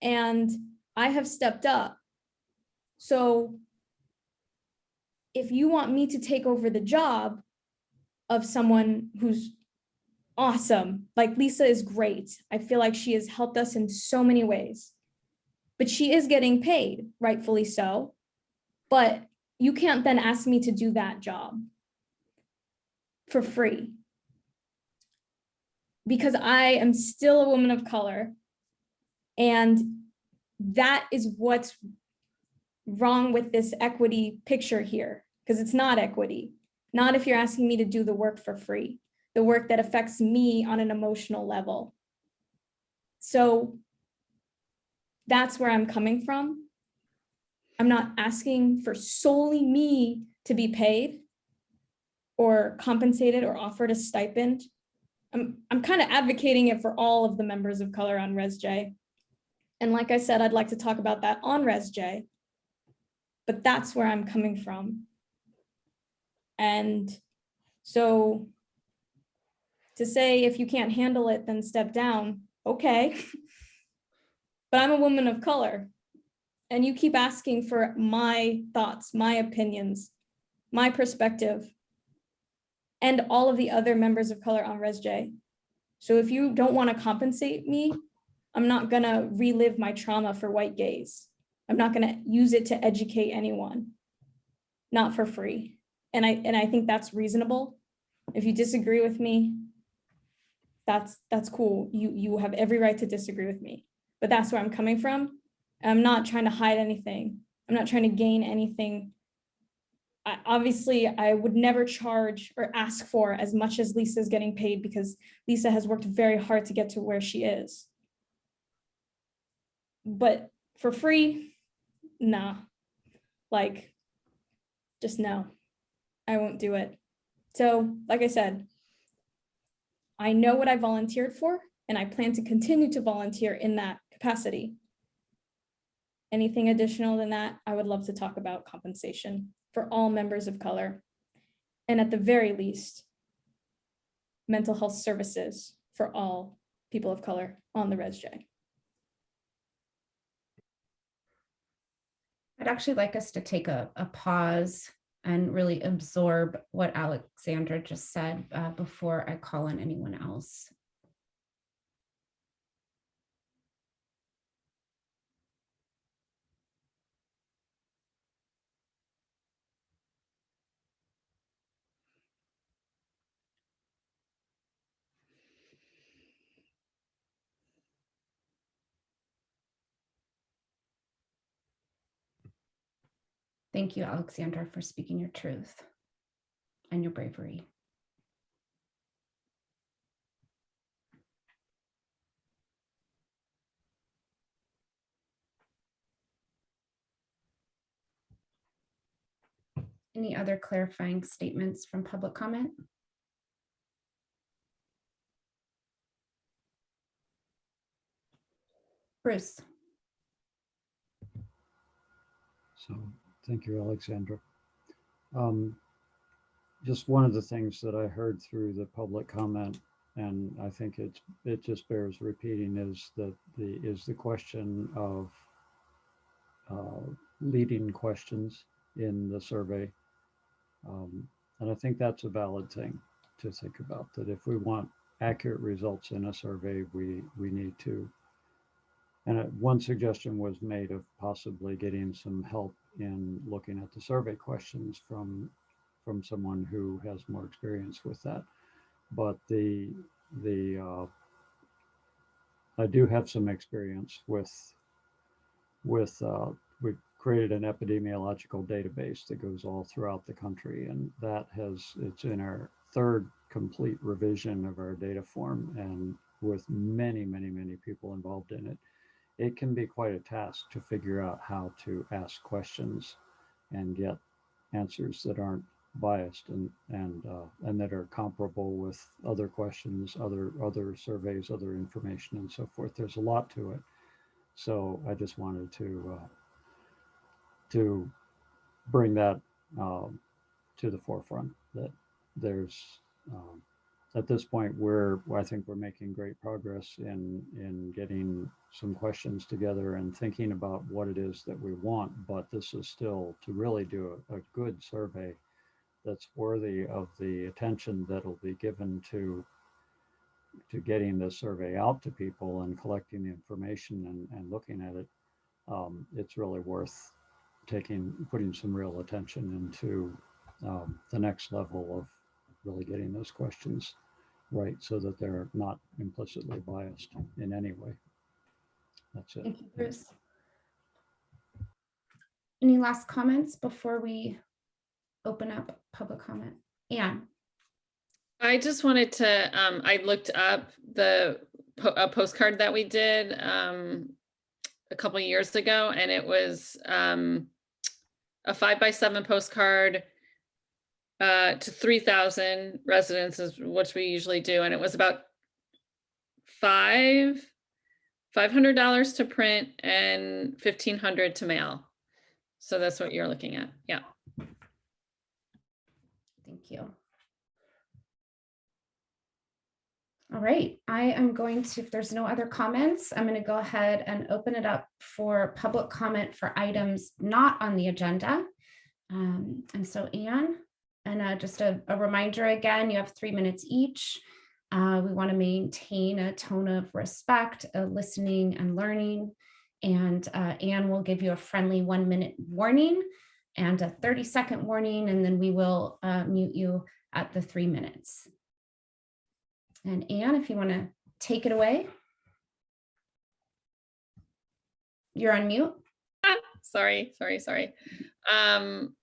and I have stepped up. So if you want me to take over the job of someone who's awesome, like Lisa is great. I feel like she has helped us in so many ways, but she is getting paid, rightfully so. But you can't then ask me to do that job for free, because I am still a woman of color, and that is what's wrong with this equity picture here, because it's not equity. Not if you're asking me to do the work for free, the work that affects me on an emotional level. So that's where I'm coming from. I'm not asking for solely me to be paid or compensated or offered a stipend. I'm kind of advocating it for all of the members of color on RESJ. And like I said, I'd like to talk about that on RESJ, but that's where I'm coming from. And so to say, if you can't handle it, then step down, okay. But I'm a woman of color, and you keep asking for my thoughts, my opinions, my perspective, and all of the other members of color on RESJ. So if you don't want to compensate me, I'm not gonna relive my trauma for white gays. I'm not gonna use it to educate anyone, not for free. And I think that's reasonable. If you disagree with me, that's cool. You have every right to disagree with me, but that's where I'm coming from. I'm not trying to hide anything. I'm not trying to gain anything. Obviously, I would never charge or ask for as much as Lisa's getting paid, because Lisa has worked very hard to get to where she is. But for free, nah, like, just no, I won't do it. So like I said, I know what I volunteered for, and I plan to continue to volunteer in that capacity. Anything additional than that, I would love to talk about compensation for all members of color. And at the very least, mental health services for all people of color on the RESJ.
I'd actually like us to take a pause and really absorb what Alexandra just said before I call on anyone else. Thank you, Alexandra, for speaking your truth and your bravery. Any other clarifying statements from public comment? Bruce.
So thank you, Alexandra. Just one of the things that I heard through the public comment, and I think it just bears repeating, is that the question of leading questions in the survey. And I think that's a valid thing to think about, that if we want accurate results in a survey, we need to. And one suggestion was made of possibly getting some help in looking at the survey questions from someone who has more experience with that. But I do have some experience with we created an epidemiological database that goes all throughout the country, and it's in our third complete revision of our data form, and with many people involved in it. It can be quite a task to figure out how to ask questions and get answers that aren't biased and that are comparable with other questions, other surveys, other information, and so forth. There's a lot to it. So I just wanted to bring that to the forefront, that there's at this point I think we're making great progress in getting some questions together and thinking about what it is that we want, but this is still to really do a good survey that's worthy of the attention that'll be given to getting the survey out to people and collecting the information and looking at it. It's really worth putting some real attention into the next level of really getting those questions right, so that they're not implicitly biased in any way. That's it.
Thank you, Bruce. Any last comments before we open up public comment? Anne.
I just wanted to, I looked up a postcard that we did a couple of years ago, and it was a 5x7 postcard to 3,000 residents, which we usually do. And it was about $500 to print and $1,500 to mail. So that's what you're looking at. Yeah.
Thank you. All right, I am going to, if there's no other comments, I'm going to go ahead and open it up for public comment for items not on the agenda. And so Anne, and just a reminder again, you have 3 minutes each. We want to maintain a tone of respect, listening and learning. And Anne will give you a friendly 1-minute warning and a 30-second warning, and then we will mute you at the 3 minutes. And Anne, if you want to take it away. You're on mute.
Sorry.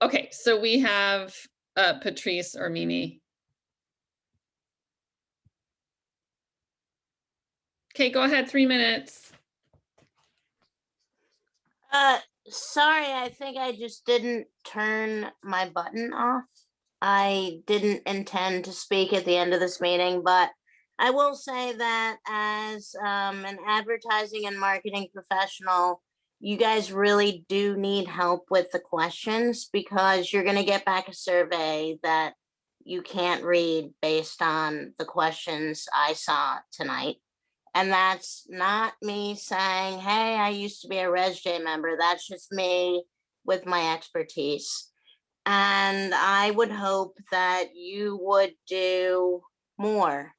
Okay, so we have Patrice or Mimi. Okay, go ahead, 3 minutes.
Sorry, I think I just didn't turn my button off. I didn't intend to speak at the end of this meeting, but I will say that as an advertising and marketing professional, you guys really do need help with the questions, because you're going to get back a survey that you can't read based on the questions I saw tonight. And that's not me saying, hey, I used to be a RESJ member. That's just me with my expertise. And I would hope that you would do more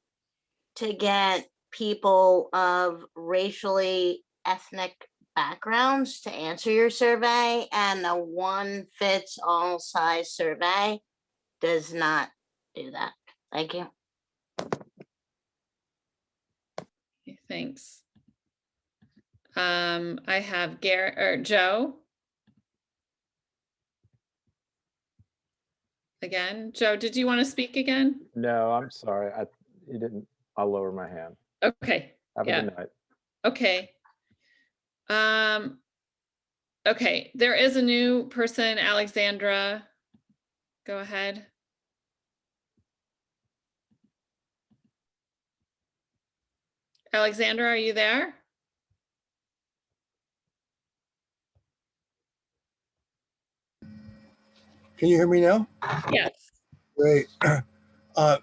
to get people of racially ethnic backgrounds to answer your survey, and a one fits all size survey does not do that. Thank you.
Okay, thanks. I have Garrett or Joe. Again, Joe, did you want to speak again?
No, I'm sorry. You didn't. I'll lower my hand.
Okay.
Have a
Yeah.
good night.
Okay. Okay, there is a new person, Alexandra. Go ahead. Alexandra, are you there?
Can you hear me now?
Yes.
Great. I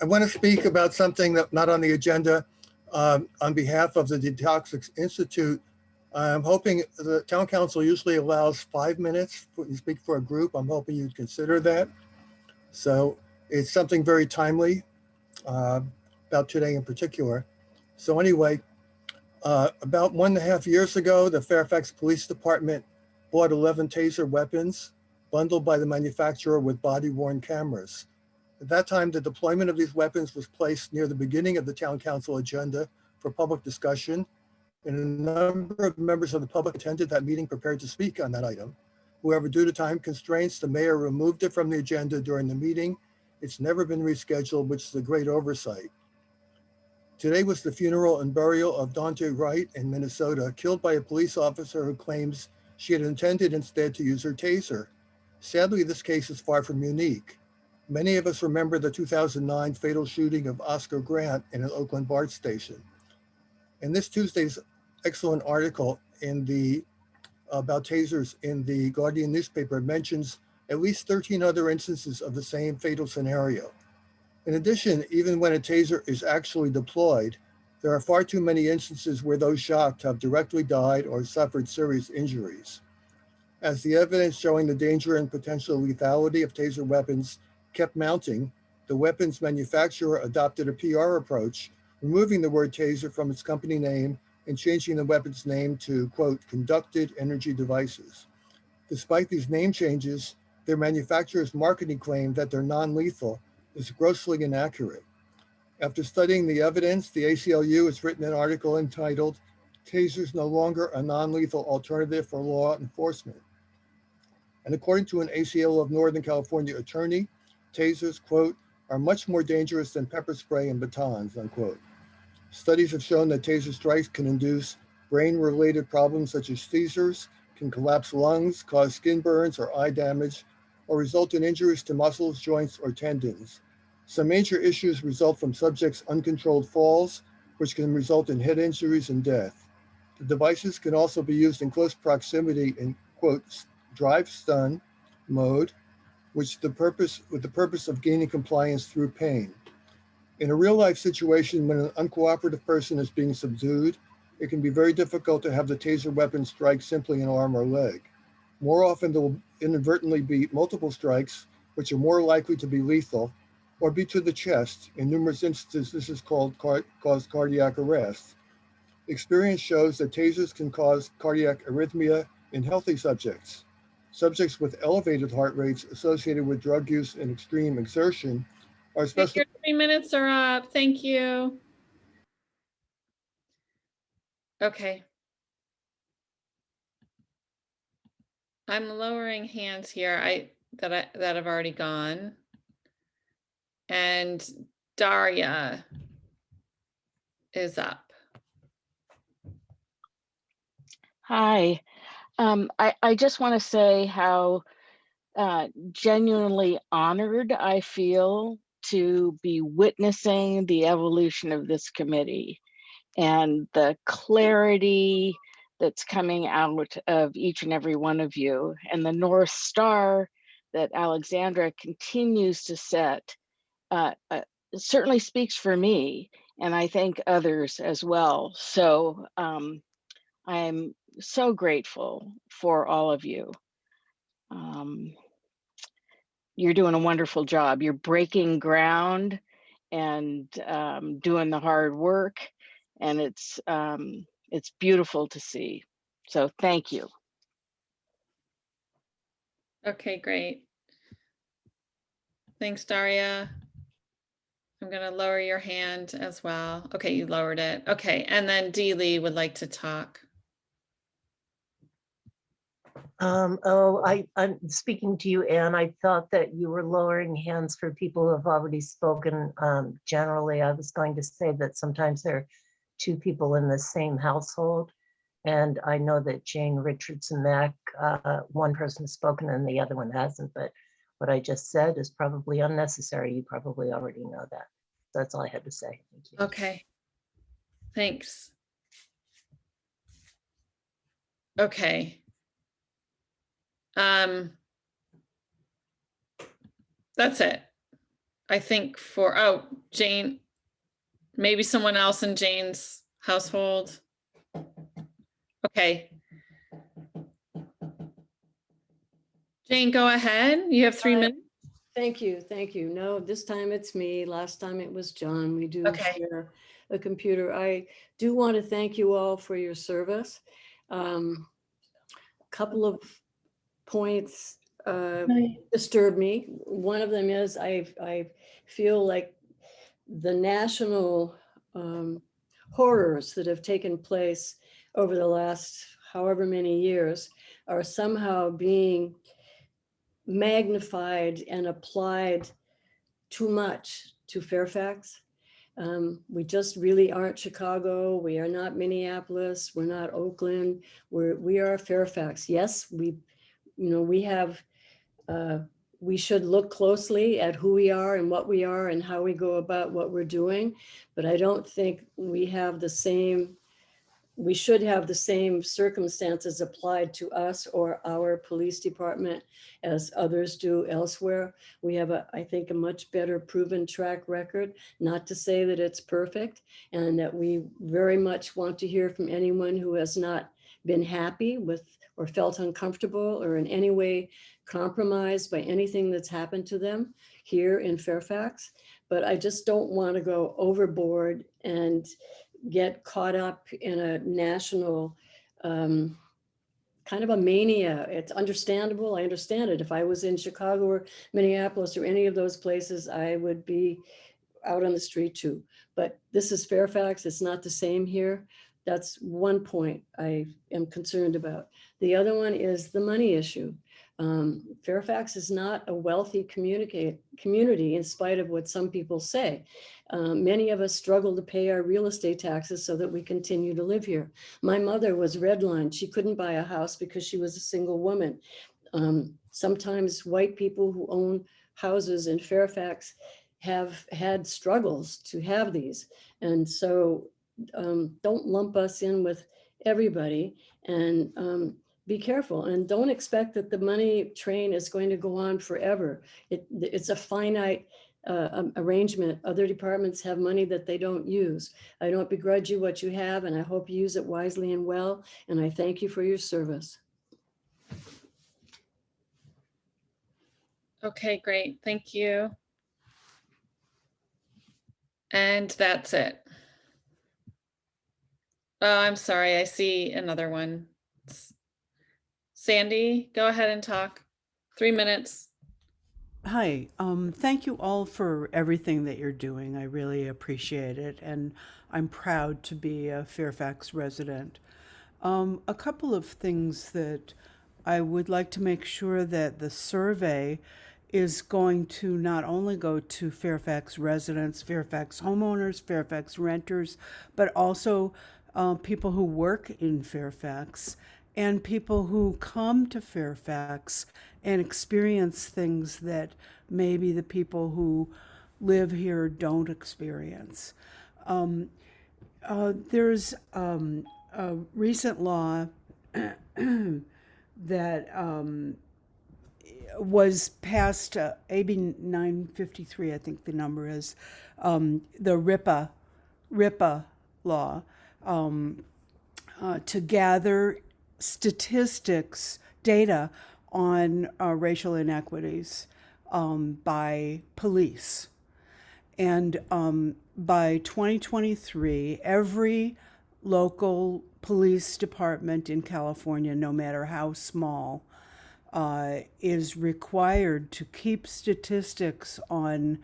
want to speak about something that not on the agenda. On behalf of the Detoxics Institute, I'm hoping the town council usually allows 5 minutes for you speak for a group. I'm hoping you'd consider that. So it's something very timely about today in particular. So anyway, about 1.5 years ago, the Fairfax Police Department bought 11 taser weapons bundled by the manufacturer with body-worn cameras. At that time, the deployment of these weapons was placed near the beginning of the town council agenda for public discussion, and a number of members of the public attended that meeting prepared to speak on that item. However, due to time constraints, the mayor removed it from the agenda during the meeting. It's never been rescheduled, which is a great oversight. Today was the funeral and burial of Dante Wright in Minnesota, killed by a police officer who claims she had intended instead to use her taser. Sadly, this case is far from unique. Many of us remember the 2009 fatal shooting of Oscar Grant in an Oakland BART station. In this Tuesday's excellent article about tasers in the Guardian newspaper mentions at least 13 other instances of the same fatal scenario. In addition, even when a taser is actually deployed, there are far too many instances where those shocked have directly died or suffered serious injuries. As the evidence showing the danger and potential lethality of taser weapons kept mounting, the weapons manufacturer adopted a PR approach, removing the word taser from its company name and changing the weapon's name to, quote, conducted energy devices. Despite these name changes, their manufacturer's marketing claim that they're non-lethal is grossly inaccurate. After studying the evidence, the ACLU has written an article entitled, Tasers No Longer a Non-Lethal Alternative for Law Enforcement. And according to an ACLU of Northern California attorney, tasers, quote, are much more dangerous than pepper spray and batons, unquote. Studies have shown that taser strikes can induce brain-related problems such as seizures, can collapse lungs, cause skin burns or eye damage, or result in injuries to muscles, joints, or tendons. Some major issues result from subjects' uncontrolled falls, which can result in head injuries and death. The devices can also be used in close proximity in, quote, drive stun mode, with the purpose of gaining compliance through pain. In a real life situation, when an uncooperative person is being subdued, it can be very difficult to have the taser weapon strike simply an arm or leg. More often, there will inadvertently be multiple strikes, which are more likely to be lethal, or be to the chest. In numerous instances, this is cause cardiac arrest. Experience shows that tasers can cause cardiac arrhythmia in healthy subjects. Subjects with elevated heart rates associated with drug use and extreme exertion are especially—
Your 3 minutes are up. Thank you. Okay. I'm lowering hands here that have already gone. And Daria is up.
Hi. I just want to say how genuinely honored I feel to be witnessing the evolution of this committee and the clarity that's coming out of each and every one of you, and the North Star that Alexandra continues to set certainly speaks for me, and I think others as well. So I'm so grateful for all of you. you're doing a wonderful job. You're breaking ground and doing the hard work, and it's beautiful to see. So thank you.
Okay, great. Thanks, Daria. I'm going to lower your hand as well. Okay, you lowered it. Okay, and then Dee Lee would like to talk.
I'm speaking to you, Anne. I thought that you were lowering hands for people who have already spoken. Generally, I was going to say that sometimes there are two people in the same household. And I know that Jane Richardson Mack, one person has spoken and the other one hasn't, but what I just said is probably unnecessary. You probably already know that. That's all I had to say. Thank you.
Okay, thanks. Okay. That's it. I think for, oh, Jane, maybe someone else in Jane's household. Okay. Jane, go ahead. You have 3 minutes.
Thank you. Thank you. No, this time it's me. Last time it was John. We do
Okay.
share a computer. I do want to thank you all for your service. Couple of points disturb me. One of them is I feel like the national horrors that have taken place over the last however many years are somehow being magnified and applied too much to Fairfax. We just really aren't Chicago. We are not Minneapolis. We're not Oakland. We are Fairfax. Yes, we have, we should look closely at who we are and what we are and how we go about what we're doing. But I don't think we have the same, we should have the same circumstances applied to us or our police department as others do elsewhere. We have, I think, a much better proven track record, not to say that it's perfect, and that we very much want to hear from anyone who has not been happy with or felt uncomfortable or in any way compromised by anything that's happened to them here in Fairfax. But I just don't want to go overboard and get caught up in a national kind of a mania. It's understandable. I understand it. If I was in Chicago or Minneapolis or any of those places, I would be out on the street too. But this is Fairfax. It's not the same here. That's one point I am concerned about. The other one is the money issue. Fairfax is not a wealthy community in spite of what some people say. Many of us struggle to pay our real estate taxes so that we continue to live here. My mother was redlined. She couldn't buy a house because she was a single woman. Sometimes white people who own houses in Fairfax have had struggles to have these. And so don't lump us in with everybody, and be careful, and don't expect that the money train is going to go on forever. It's a finite arrangement. Other departments have money that they don't use. I don't begrudge you what you have, and I hope you use it wisely and well, and I thank you for your service.
Okay, great. Thank you. And that's it. Oh, I'm sorry. I see another one. Sandy, go ahead and talk. 3 minutes.
Hi, thank you all for everything that you're doing. I really appreciate it, and I'm proud to be a Fairfax resident. A couple of things that I would like to make sure that the survey is going to not only go to Fairfax residents, Fairfax homeowners, Fairfax renters, but also people who work in Fairfax and people who come to Fairfax and experience things that maybe the people who live here don't experience. There's a recent law that was passed, AB 953, I think the number is, the RIPA law, to gather statistics, data on racial inequities. by police. And by 2023, every local police department in California, no matter how small, is required to keep statistics on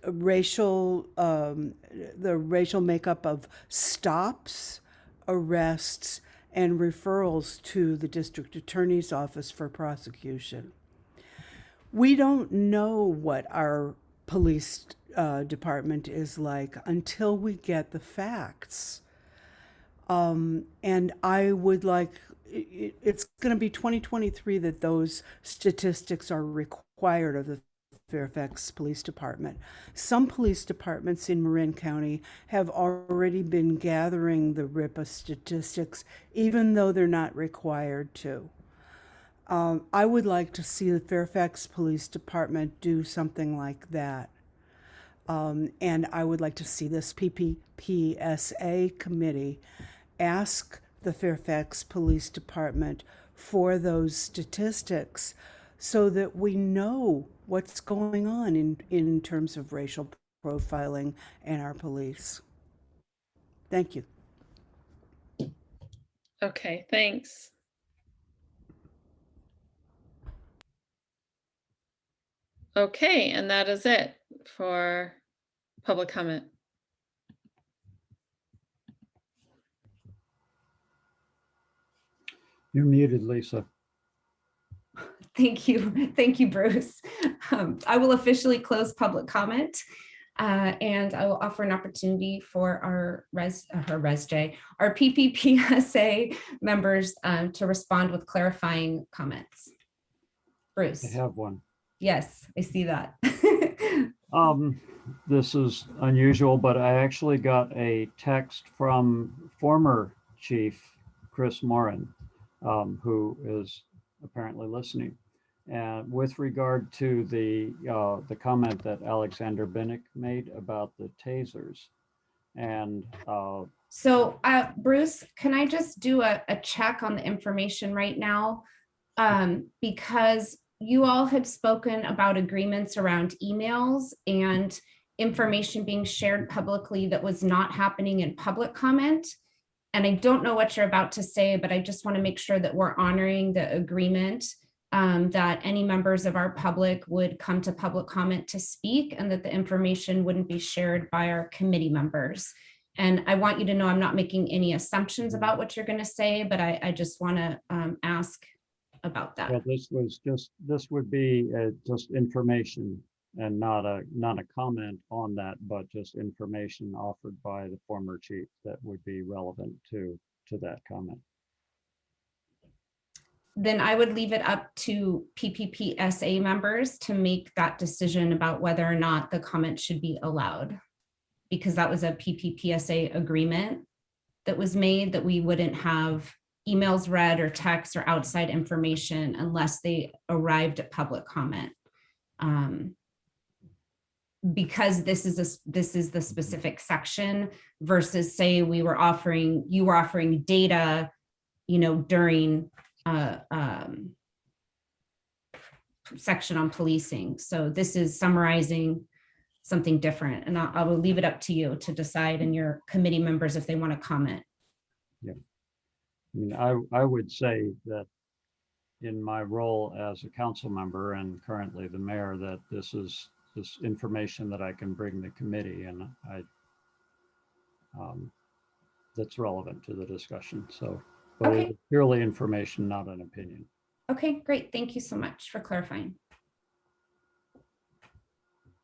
racial, the racial makeup of stops, arrests, and referrals to the district attorney's office for prosecution. We don't know what our police department is like until we get the facts. And I would like, it's going to be 2023 that those statistics are required of the Fairfax Police Department. Some police departments in Marin County have already been gathering the RIPA statistics, even though they're not required to. I would like to see the Fairfax Police Department do something like that. And I would like to see this PPPSA committee ask the Fairfax Police Department for those statistics so that we know what's going on in terms of racial profiling in our police. Thank you.
Okay, thanks. Okay, and that is it for public comment.
You're muted, Lisa.
Thank you. Thank you, Bruce. I will officially close public comment and I will offer an opportunity for our RESJ, our PPPSA members to respond with clarifying comments. Bruce.
I have one.
Yes, I see that.
This is unusual, but I actually got a text from former Chief Chris Morin, who is apparently listening. And with regard to the comment that Alexander Binnick made about the tasers, and
so Bruce, can I just do a check on the information right now? Because you all had spoken about agreements around emails and information being shared publicly that was not happening in public comment. And I don't know what you're about to say, but I just want to make sure that we're honoring the agreement that any members of our public would come to public comment to speak and that the information wouldn't be shared by our committee members. And I want you to know I'm not making any assumptions about what you're going to say, but I just want to ask about that.
Well, this would be just information and not a comment on that, but just information offered by the former chief that would be relevant to that comment.
Then I would leave it up to PPPSA members to make that decision about whether or not the comment should be allowed, because that was a PPPSA agreement that was made that we wouldn't have emails read or texts or outside information unless they arrived at public comment. Because this is the specific section versus say you were offering data, during section on policing. So this is summarizing something different, and I will leave it up to you to decide and your committee members if they want to comment.
Yeah, I mean, I would say that in my role as a council member and currently the mayor, that this is this information that I can bring the committee, and that's relevant to the discussion. So, but
Okay.
it's purely information, not an opinion.
Okay, great. Thank you so much for clarifying.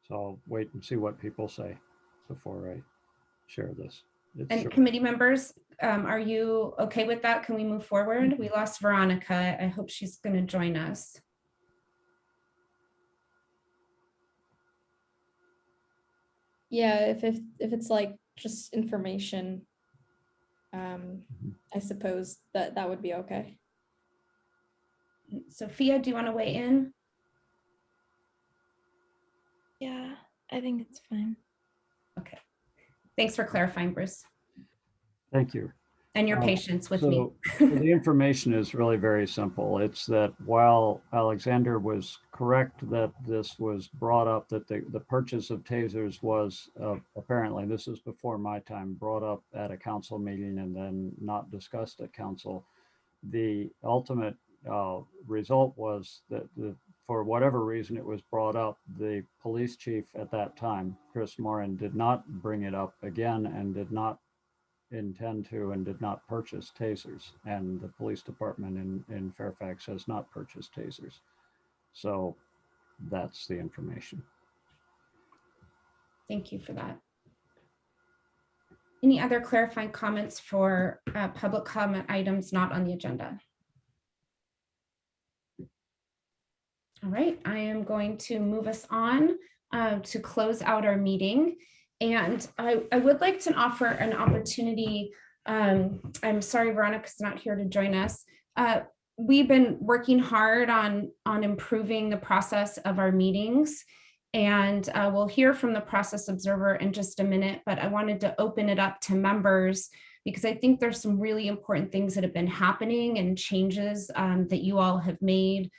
So I'll wait and see what people say before I share this.
And committee members, are you okay with that? Can we move forward? We lost Veronica. I hope she's going to join us.
Yeah, if it's like just information, I suppose that would be okay.
Sophia, do you want to weigh in?
Yeah, I think it's fine.
Okay. Thanks for clarifying, Bruce.
Thank you.
and your patience with me.
So the information is really very simple. It's that while Alexander was correct that this was brought up, that the purchase of tasers was apparently, this is before my time, brought up at a council meeting and then not discussed at council. The ultimate result was that for whatever reason it was brought up, the police chief at that time, Chris Moran, did not bring it up again and did not intend to and did not purchase tasers, and the police department in Fairfax has not purchased tasers. So that's the information.
Thank you for that. Any other clarifying comments for public comment items not on the agenda? All right, I am going to move us on to close out our meeting. And I would like to offer an opportunity. I'm sorry, Veronica's not here to join us. We've been working hard on improving the process of our meetings, and we'll hear from the process observer in just a minute, but I wanted to open it up to members because I think there's some really important things that have been happening and changes that you all have made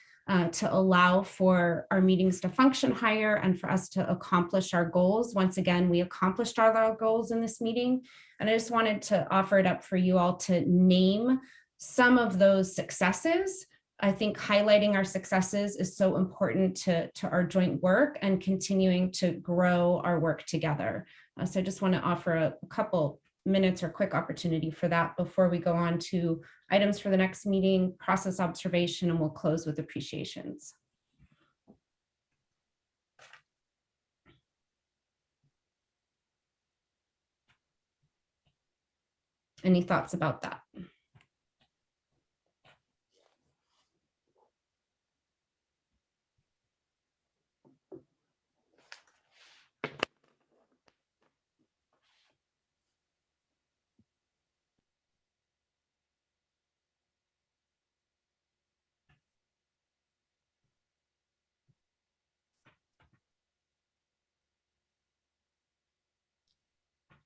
to allow for our meetings to function higher and for us to accomplish our goals. Once again, we accomplished all our goals in this meeting. And I just wanted to offer it up for you all to name some of those successes. I think highlighting our successes is so important to our joint work and continuing to grow our work together. So I just want to offer a couple minutes or quick opportunity for that before we go on to items for the next meeting, process observation, and we'll close with appreciations. Any thoughts about that?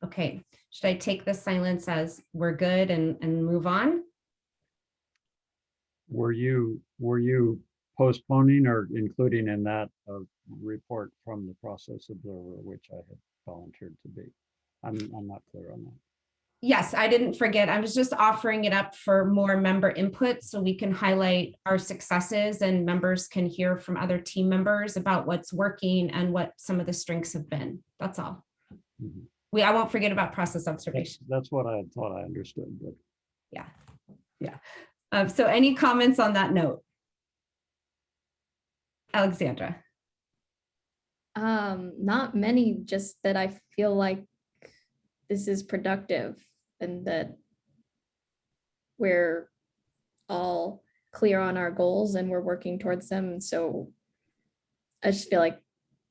Okay, should I take this silence as we're good and move on?
Were you postponing or including in that a report from the process observer, which I had volunteered to be? I'm not clear on that.
Yes, I didn't forget. I was just offering it up for more member input so we can highlight our successes and members can hear from other team members about what's working and what some of the strengths have been. That's all.
Mm-hmm.
I won't forget about process observation.
That's what I thought I understood. But
yeah. So any comments on that note? Alexandra.
Not many, just that I feel like this is productive and that we're all clear on our goals and we're working towards them. So I just feel like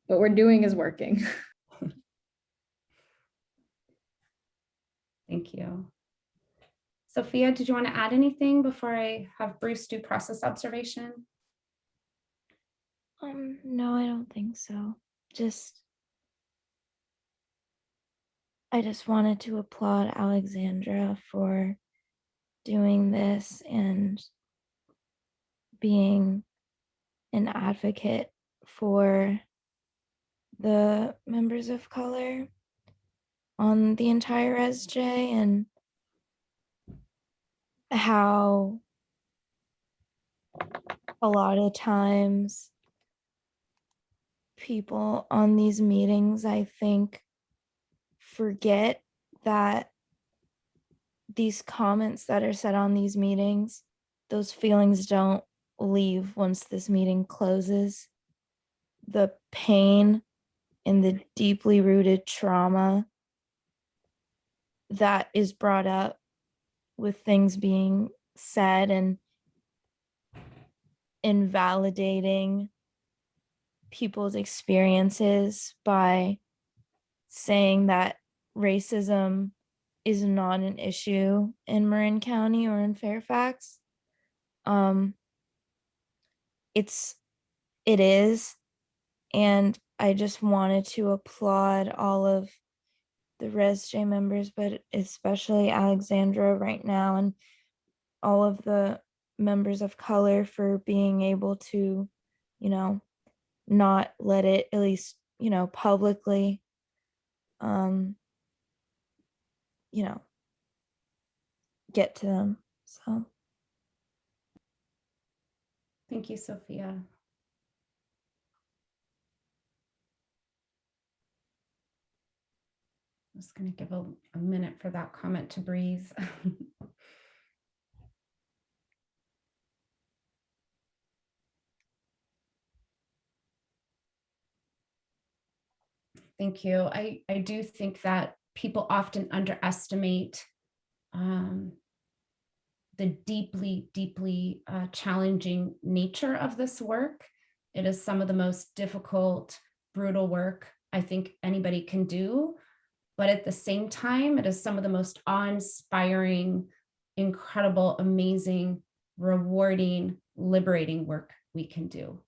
what we're doing is working.
Thank you. Sophia, did you want to add anything before I have Bruce do process observation?
No, I don't think so. I just wanted to applaud Alexandra for doing this and being an advocate for the members of color on the entire RESJ, and how a lot of times people on these meetings, I think, forget that these comments that are said on these meetings, those feelings don't leave once this meeting closes. The pain and the deeply rooted trauma that is brought up with things being said and invalidating people's experiences by saying that racism is not an issue in Marin County or in Fairfax. It is, and I just wanted to applaud all of the RESJ members, but especially Alexandra right now, and all of the members of color for being able to, you know, not let it, at least, you know, publicly, you know, get to them. So
Thank you, Sophia. I'm just going to give a minute for that comment to breathe. Thank you. I do think that people often underestimate the deeply, deeply challenging nature of this work. It is some of the most difficult, brutal work I think anybody can do. But at the same time, it is some of the most awe-inspiring, incredible, amazing, rewarding, liberating work we can do.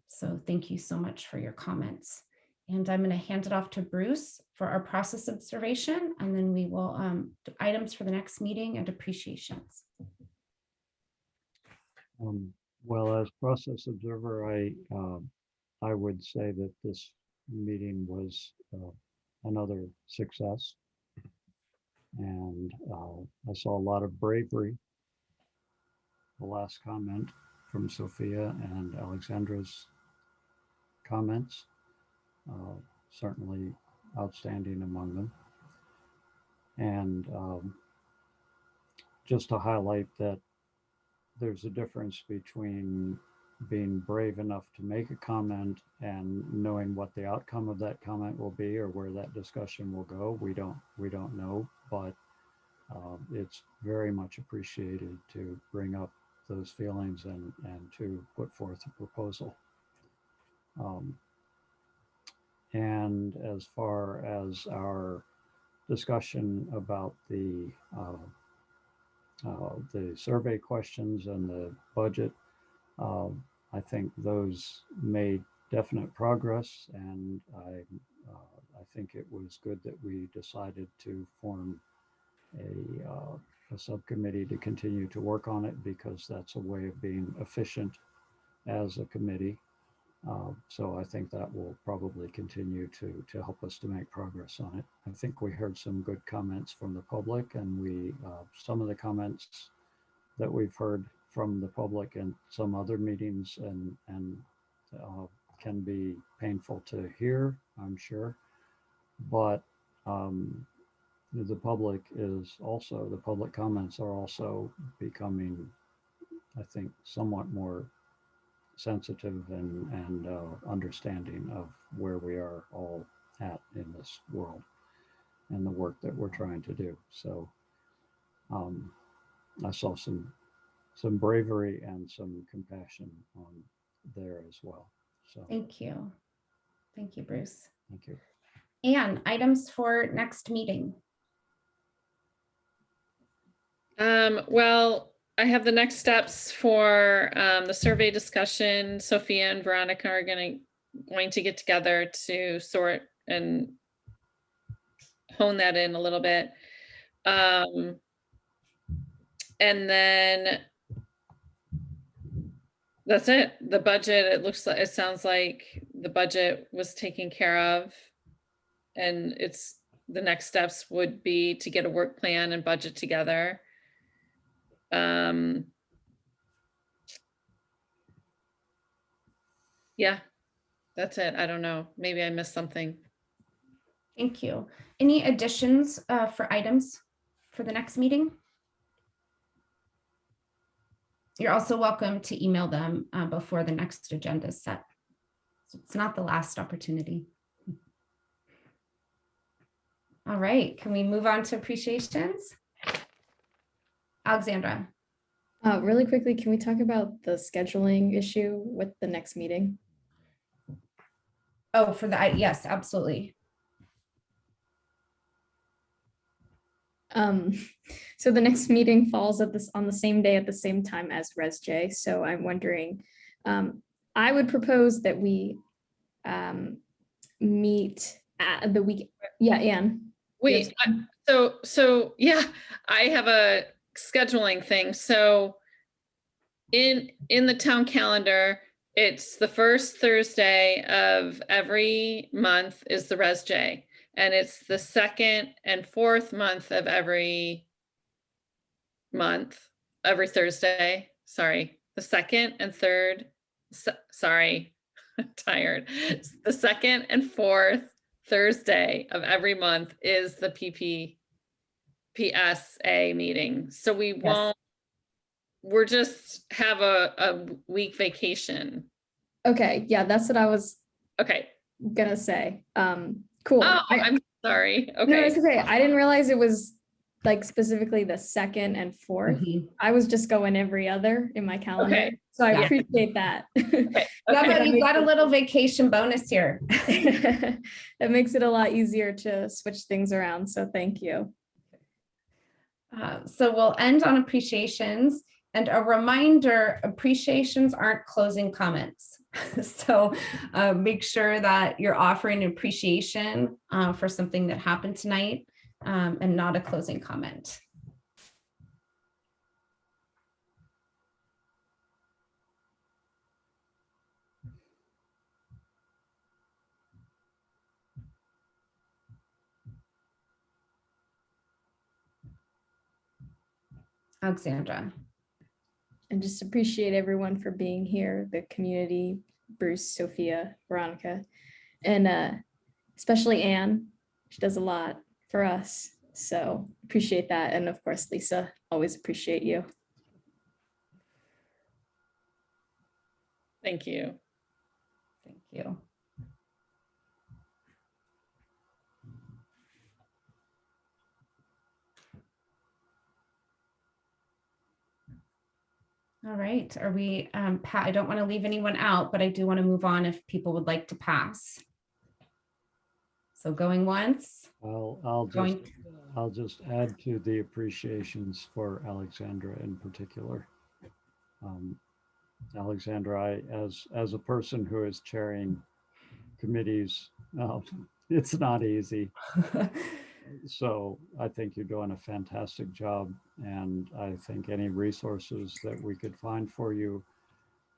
So thank you so much for your comments. And I'm going to hand it off to Bruce for our process observation, and then we will do items for the next meeting and appreciations.
Well, as process observer, I would say that this meeting was another success, and I saw a lot of bravery. The last comment from Sophia and Alexandra's comments, certainly outstanding among them. And just to highlight that there's a difference between being brave enough to make a comment and knowing what the outcome of that comment will be or where that discussion will go. We don't know, but it's very much appreciated to bring up those feelings and to put forth a proposal. And as far as our discussion about the survey questions and the budget, I think those made definite progress, and I think it was good that we decided to form a subcommittee to continue to work on it, because that's a way of being efficient as a committee. So I think that will probably continue to help us to make progress on it. I think we heard some good comments from the public, and we some of the comments that we've heard from the public in some other meetings and can be painful to hear, I'm sure. But the public comments are also becoming, I think, somewhat more sensitive and understanding of where we are all at in this world and the work that we're trying to do. So I saw some bravery and some compassion on there as well. So
thank you. Thank you, Bruce.
Thank you.
And items for next meeting.
Well, I have the next steps for the survey discussion. Sophia and Veronica are going to get together to sort and hone that in a little bit. And then that's it. The budget, it sounds like the budget was taken care of, and the next steps would be to get a work plan and budget together. Yeah, that's it. I don't know. Maybe I missed something.
Thank you. Any additions for items for the next meeting? You're also welcome to email them before the next agenda is set. So it's not the last opportunity. All right, can we move on to appreciations? Alexandra.
Really quickly, can we talk about the scheduling issue with the next meeting?
Oh, for the, yes, absolutely.
So the next meeting falls on the same day at the same time as RESJ. So I'm wondering, I would propose that we meet at the week Yeah, Anne.
Wait, so yeah, I have a scheduling thing. So in the town calendar, it's the first Thursday of every month is the RESJ, and it's the second and fourth month of every Thursday. Sorry, the second and third. Sorry, I'm tired. The second and fourth Thursday of every month is the PPPSA meeting. So we won't. We're just have a week vacation.
Okay, yeah, that's what I was gonna say. Cool.
Oh, I'm sorry. Okay.
No, it's okay. I didn't realize it was like specifically the second and fourth. I was just going every other in my calendar.
Okay.
So I
Yeah.
appreciate that.
Yeah, but you got a little vacation bonus here.
That makes it a lot easier to switch things around. So thank you.
So we'll end on appreciations, and a reminder, appreciations aren't closing comments. So make sure that you're offering appreciation for something that happened tonight and not a closing comment. Alexandra.
And just appreciate everyone for being here, the community, Bruce, Sophia, Veronica, and especially Anne. She does a lot for us. So appreciate that. And of course, Lisa, always appreciate you.
Thank you.
Thank you. All right, are we, Pat, I don't want to leave anyone out, but I do want to move on if people would like to pass. So going once.
Well, I'll just add to the appreciations for Alexandra in particular. Alexandra, as a person who is chairing committees, it's not easy. So I think you're doing a fantastic job, and I think any resources that we could find for you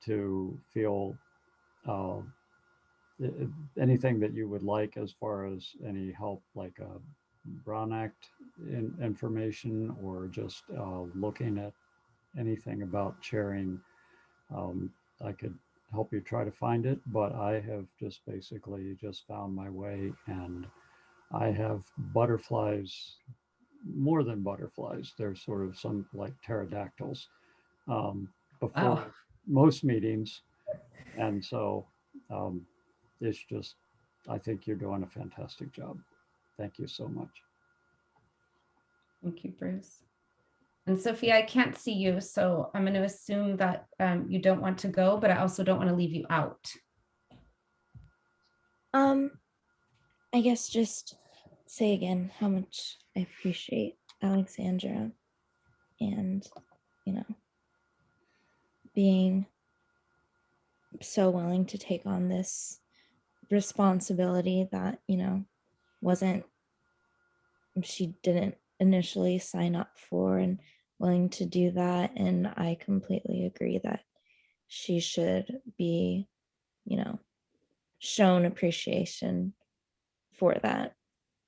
to feel anything that you would like as far as any help, like a Brown Act information, or just looking at anything about chairing, I could help you try to find it, but I have just basically just found my way, and I have butterflies, more than butterflies. They're sort of some like pterodactyls before most meetings. And so it's just, I think you're doing a fantastic job. Thank you so much.
Thank you, Bruce. And Sophia, I can't see you, so I'm going to assume that you don't want to go, but I also don't want to leave you out.
I guess just say again how much I appreciate Alexandra and, being so willing to take on this responsibility that, she didn't initially sign up for, and willing to do that. And I completely agree that she should be, shown appreciation for that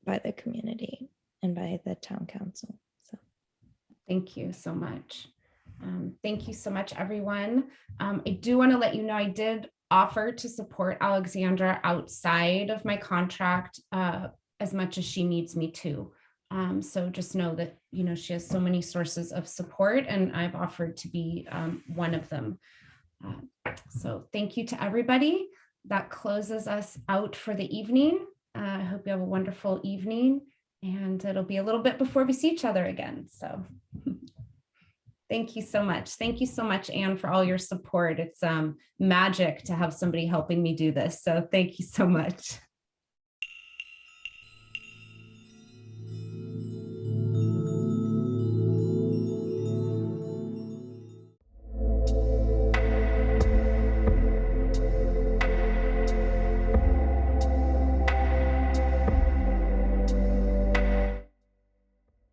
by the community and by the town council. So
thank you so much. Thank you so much, everyone. I do want to let you know I did offer to support Alexandra outside of my contract as much as she needs me to. So just know that, she has so many sources of support, and I've offered to be one of them. So thank you to everybody. That closes us out for the evening. I hope you have a wonderful evening, and it'll be a little bit before we see each other again. So thank you so much. Thank you so much, Anne, for all your support. It's magic to have somebody helping me do this. So thank you so much.